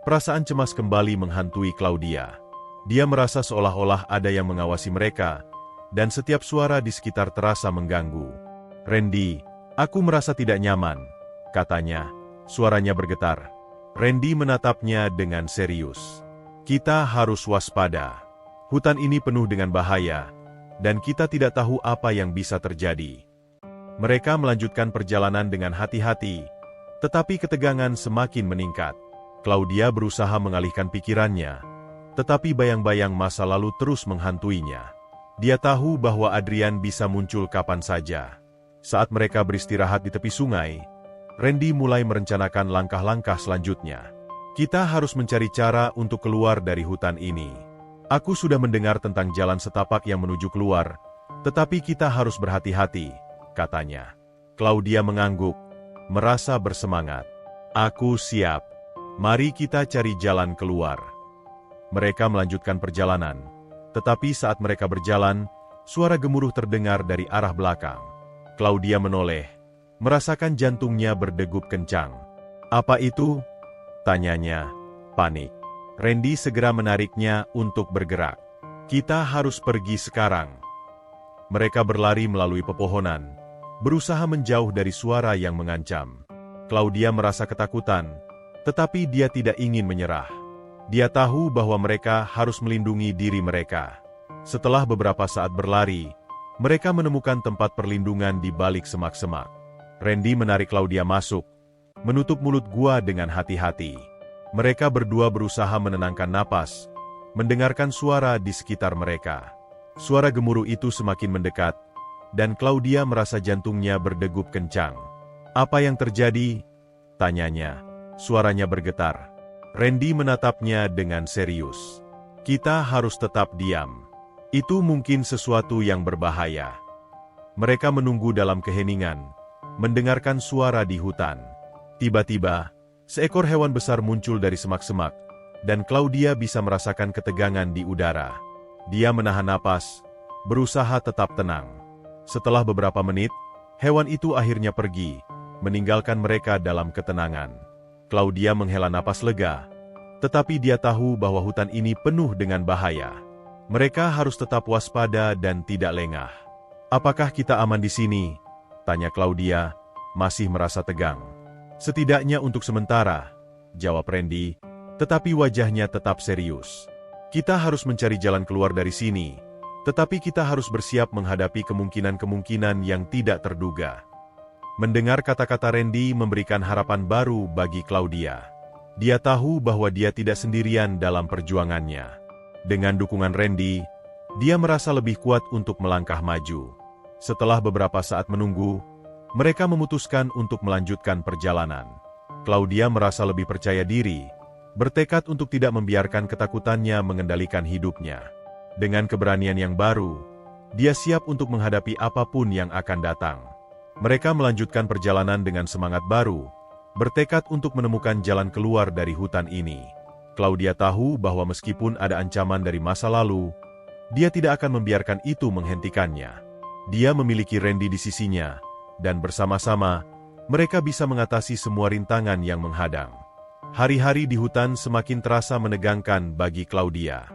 perasaan cemas kembali menghantui Claudia. Dia merasa seolah-olah ada yang mengawasi mereka, dan setiap suara di sekitar terasa mengganggu. Randy, aku merasa tidak nyaman, katanya, suaranya bergetar. Randy menatapnya dengan serius. Kita harus waspada. Hutan ini penuh dengan bahaya, dan kita tidak tahu apa yang bisa terjadi. Mereka melanjutkan perjalanan dengan hati-hati, tetapi ketegangan semakin meningkat. Claudia berusaha mengalihkan pikirannya, tetapi bayang-bayang masa lalu terus menghantuinya. Dia tahu bahwa Adrian bisa muncul kapan saja. Saat mereka beristirahat di tepi sungai, Randy mulai merencanakan langkah-langkah selanjutnya. Kita harus mencari cara untuk keluar dari hutan ini. Aku sudah mendengar tentang jalan setapak yang menuju keluar, tetapi kita harus berhati-hati, katanya. Claudia mengangguk, merasa bersemangat. Aku siap. Mari kita cari jalan keluar. Mereka melanjutkan perjalanan. Tetapi saat mereka berjalan, suara gemuruh terdengar dari arah belakang. Claudia menoleh, merasakan jantungnya berdegup kencang. Apa itu? Tanyanya, panik. Randy segera menariknya untuk bergerak. Kita harus pergi sekarang. Mereka berlari melalui pepohonan, berusaha menjauh dari suara yang mengancam. Claudia merasa ketakutan, tetapi dia tidak ingin menyerah. Dia tahu bahwa mereka harus melindungi diri mereka. Setelah beberapa saat berlari, mereka menemukan tempat perlindungan di balik semak-semak. Randy menarik Claudia masuk, menutup mulut gua dengan hati-hati. Mereka berdua berusaha menenangkan napas, mendengarkan suara di sekitar mereka. Suara gemuruh itu semakin mendekat, dan Claudia merasa jantungnya berdegup kencang. Apa yang terjadi? Tanyanya. Suaranya bergetar. Randy menatapnya dengan serius. Kita harus tetap diam. Itu mungkin sesuatu yang berbahaya. Mereka menunggu dalam keheningan, mendengarkan suara di hutan. Tiba-tiba, seekor hewan besar muncul dari semak-semak, dan Claudia bisa merasakan ketegangan di udara. Dia menahan napas, berusaha tetap tenang. Setelah beberapa menit, hewan itu akhirnya pergi, meninggalkan mereka dalam ketenangan. Claudia menghela napas lega, tetapi dia tahu bahwa hutan ini penuh dengan bahaya. Mereka harus tetap waspada dan tidak lengah. "Apakah kita aman di sini?" tanya Claudia, masih merasa tegang. "Setidaknya untuk sementara," jawab Randy, tetapi wajahnya tetap serius. "Kita harus mencari jalan keluar dari sini, tetapi kita harus bersiap menghadapi kemungkinan-kemungkinan yang tidak terduga." Mendengar kata-kata Randy memberikan harapan baru bagi Claudia. Dia tahu bahwa dia tidak sendirian dalam perjuangannya. Dengan dukungan Randy, dia merasa lebih kuat untuk melangkah maju. Setelah beberapa saat menunggu, mereka memutuskan untuk melanjutkan perjalanan. Claudia merasa lebih percaya diri, bertekad untuk tidak membiarkan ketakutannya mengendalikan hidupnya. Dengan keberanian yang baru, dia siap untuk menghadapi apapun yang akan datang. Mereka melanjutkan perjalanan dengan semangat baru, bertekad untuk menemukan jalan keluar dari hutan ini. Claudia tahu bahwa meskipun ada ancaman dari masa lalu, dia tidak akan membiarkan itu menghentikannya. Dia memiliki Randy di sisinya, dan bersama-sama, mereka bisa mengatasi semua rintangan yang menghadang. Hari-hari di hutan semakin terasa menegangkan bagi Claudia.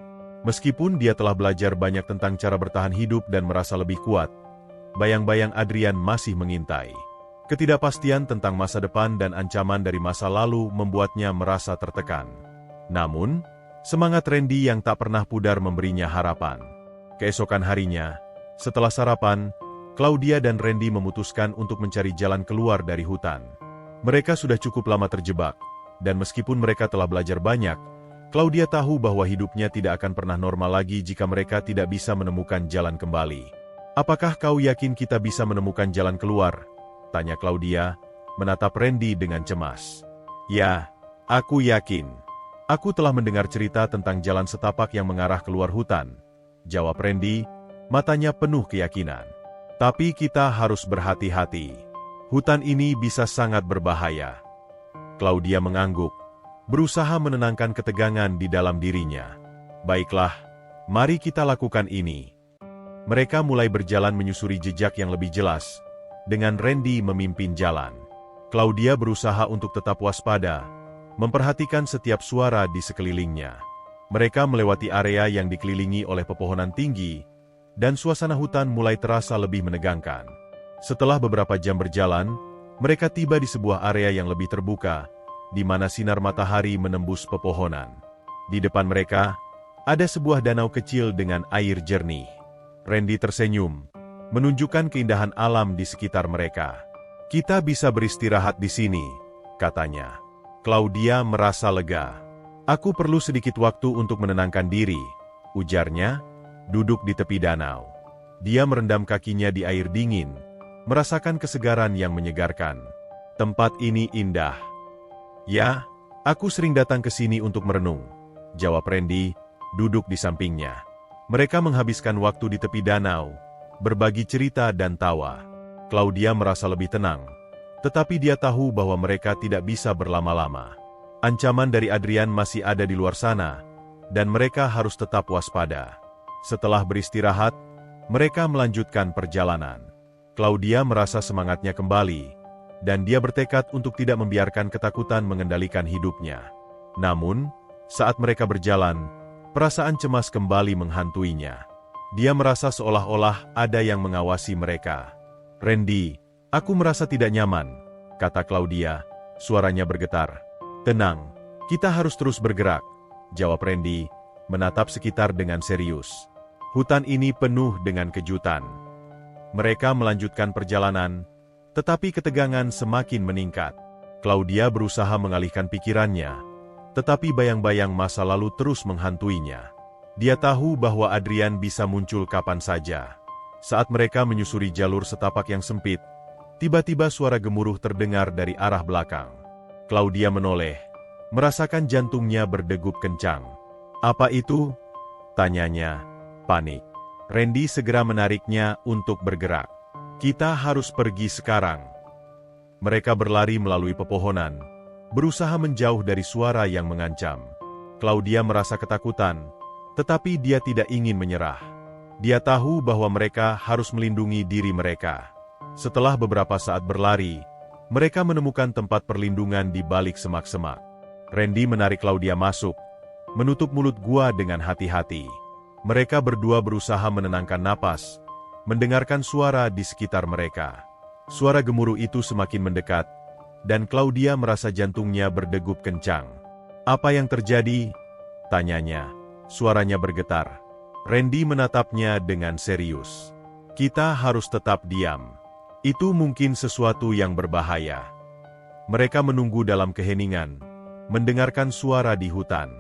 Meskipun dia telah belajar banyak tentang cara bertahan hidup dan merasa lebih kuat, bayang-bayang Adrian masih mengintai. Ketidakpastian tentang masa depan dan ancaman dari masa lalu membuatnya merasa tertekan. Namun, semangat Randy yang tak pernah pudar memberinya harapan. Keesokan harinya, setelah sarapan, Claudia dan Randy memutuskan untuk mencari jalan keluar dari hutan. Mereka sudah cukup lama terjebak, dan meskipun mereka telah belajar banyak, Claudia tahu bahwa hidupnya tidak akan pernah normal lagi jika mereka tidak bisa menemukan jalan kembali. "Apakah kau yakin kita bisa menemukan jalan keluar?" tanya Claudia, menatap Randy dengan cemas. "Ya, aku yakin. Aku telah mendengar cerita tentang jalan setapak yang mengarah keluar hutan," jawab Randy, matanya penuh keyakinan. "Tapi kita harus berhati-hati. Hutan ini bisa sangat berbahaya." Claudia mengangguk, berusaha menenangkan ketegangan di dalam dirinya. "Baiklah, mari kita lakukan ini." Mereka mulai berjalan menyusuri jejak yang lebih jelas, dengan Randy memimpin jalan. Claudia berusaha untuk tetap waspada, memperhatikan setiap suara di sekelilingnya. Mereka melewati area yang dikelilingi oleh pepohonan tinggi, dan suasana hutan mulai terasa lebih menegangkan. Setelah beberapa jam berjalan, mereka tiba di sebuah area yang lebih terbuka, di mana sinar matahari menembus pepohonan. Di depan mereka, ada sebuah danau kecil dengan air jernih. Randy tersenyum, menunjukkan keindahan alam di sekitar mereka. "Kita bisa beristirahat di sini," katanya. Claudia merasa lega. "Aku perlu sedikit waktu untuk menenangkan diri," ujarnya, duduk di tepi danau. Dia merendam kakinya di air dingin, merasakan kesegaran yang menyegarkan. "Tempat ini indah." "Ya, aku sering datang ke sini untuk merenung," jawab Randy, duduk di sampingnya. Mereka menghabiskan waktu di tepi danau, berbagi cerita dan tawa. Claudia merasa lebih tenang, tetapi dia tahu bahwa mereka tidak bisa berlama-lama. Ancaman dari Adrian masih ada di luar sana, dan mereka harus tetap waspada. Setelah beristirahat, mereka melanjutkan perjalanan. Claudia merasa semangatnya kembali, dan dia bertekad untuk tidak membiarkan ketakutan mengendalikan hidupnya. Namun, saat mereka berjalan, perasaan cemas kembali menghantuinya. Dia merasa seolah-olah ada yang mengawasi mereka. "Randy, aku merasa tidak nyaman," kata Claudia, suaranya bergetar. "Tenang, kita harus terus bergerak," jawab Randy, menatap sekitar dengan serius. Hutan ini penuh dengan kejutan. Mereka melanjutkan perjalanan, tetapi ketegangan semakin meningkat. Claudia berusaha mengalihkan pikirannya, tetapi bayang-bayang masa lalu terus menghantuinya. Dia tahu bahwa Adrian bisa muncul kapan saja. Saat mereka menyusuri jalur setapak yang sempit, tiba-tiba suara gemuruh terdengar dari arah belakang. Claudia menoleh, merasakan jantungnya berdegup kencang. "Apa itu?" tanyanya, panik. Randy segera menariknya untuk bergerak. Kita harus pergi sekarang. Mereka berlari melalui pepohonan, berusaha menjauh dari suara yang mengancam. Claudia merasa ketakutan, tetapi dia tidak ingin menyerah. Dia tahu bahwa mereka harus melindungi diri mereka. Setelah beberapa saat berlari, mereka menemukan tempat perlindungan di balik semak-semak. Randy menarik Claudia masuk, menutup mulut gua dengan hati-hati. Mereka berdua berusaha menenangkan napas, mendengarkan suara di sekitar mereka. Suara gemuruh itu semakin mendekat, dan Claudia merasa jantungnya berdegup kencang. "Apa yang terjadi?" tanyanya. Suaranya bergetar. Randy menatapnya dengan serius. "Kita harus tetap diam. Itu mungkin sesuatu yang berbahaya." Mereka menunggu dalam keheningan, mendengarkan suara di hutan.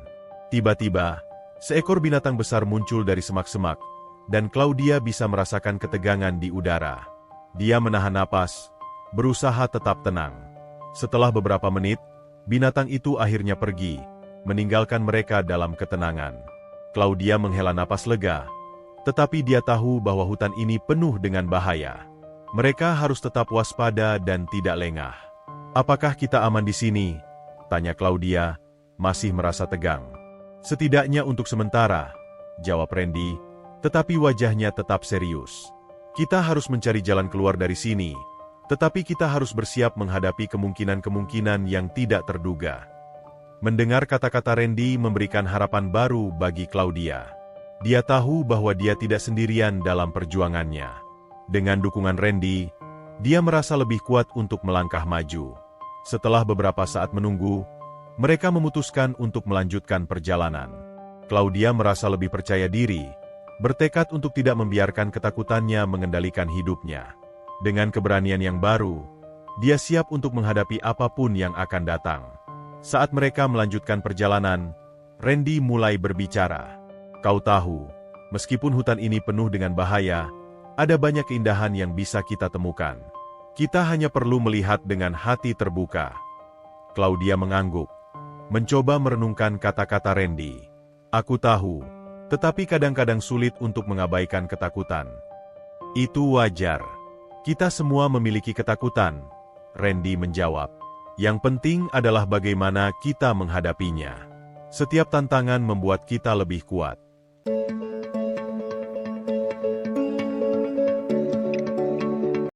Tiba-tiba, seekor binatang besar muncul dari semak-semak, dan Claudia bisa merasakan ketegangan di udara. Dia menahan napas, berusaha tetap tenang. Setelah beberapa menit, binatang itu akhirnya pergi, meninggalkan mereka dalam ketenangan. Claudia menghela napas lega, tetapi dia tahu bahwa hutan ini penuh dengan bahaya. Mereka harus tetap waspada dan tidak lengah. "Apakah kita aman di sini?" tanya Claudia, masih merasa tegang. "Setidaknya untuk sementara," jawab Randy, tetapi wajahnya tetap serius. "Kita harus mencari jalan keluar dari sini, tetapi kita harus bersiap menghadapi kemungkinan-kemungkinan yang tidak terduga." Mendengar kata-kata Randy memberikan harapan baru bagi Claudia. Dia tahu bahwa dia tidak sendirian dalam perjuangannya. Dengan dukungan Randy, dia merasa lebih kuat untuk melangkah maju. Setelah beberapa saat menunggu, mereka memutuskan untuk melanjutkan perjalanan. Claudia merasa lebih percaya diri, bertekad untuk tidak membiarkan ketakutannya mengendalikan hidupnya. Dengan keberanian yang baru, dia siap untuk menghadapi apapun yang akan datang. Saat mereka melanjutkan perjalanan, Randy mulai berbicara. "Kau tahu, meskipun hutan ini penuh dengan bahaya, ada banyak keindahan yang bisa kita temukan. Kita hanya perlu melihat dengan hati terbuka." Claudia mengangguk, mencoba merenungkan kata-kata Randy. "Aku tahu, tetapi kadang-kadang sulit untuk mengabaikan ketakutan." "Itu wajar. Kita semua memiliki ketakutan," Randy menjawab. "Yang penting adalah bagaimana kita menghadapinya. Setiap tantangan membuat kita lebih kuat."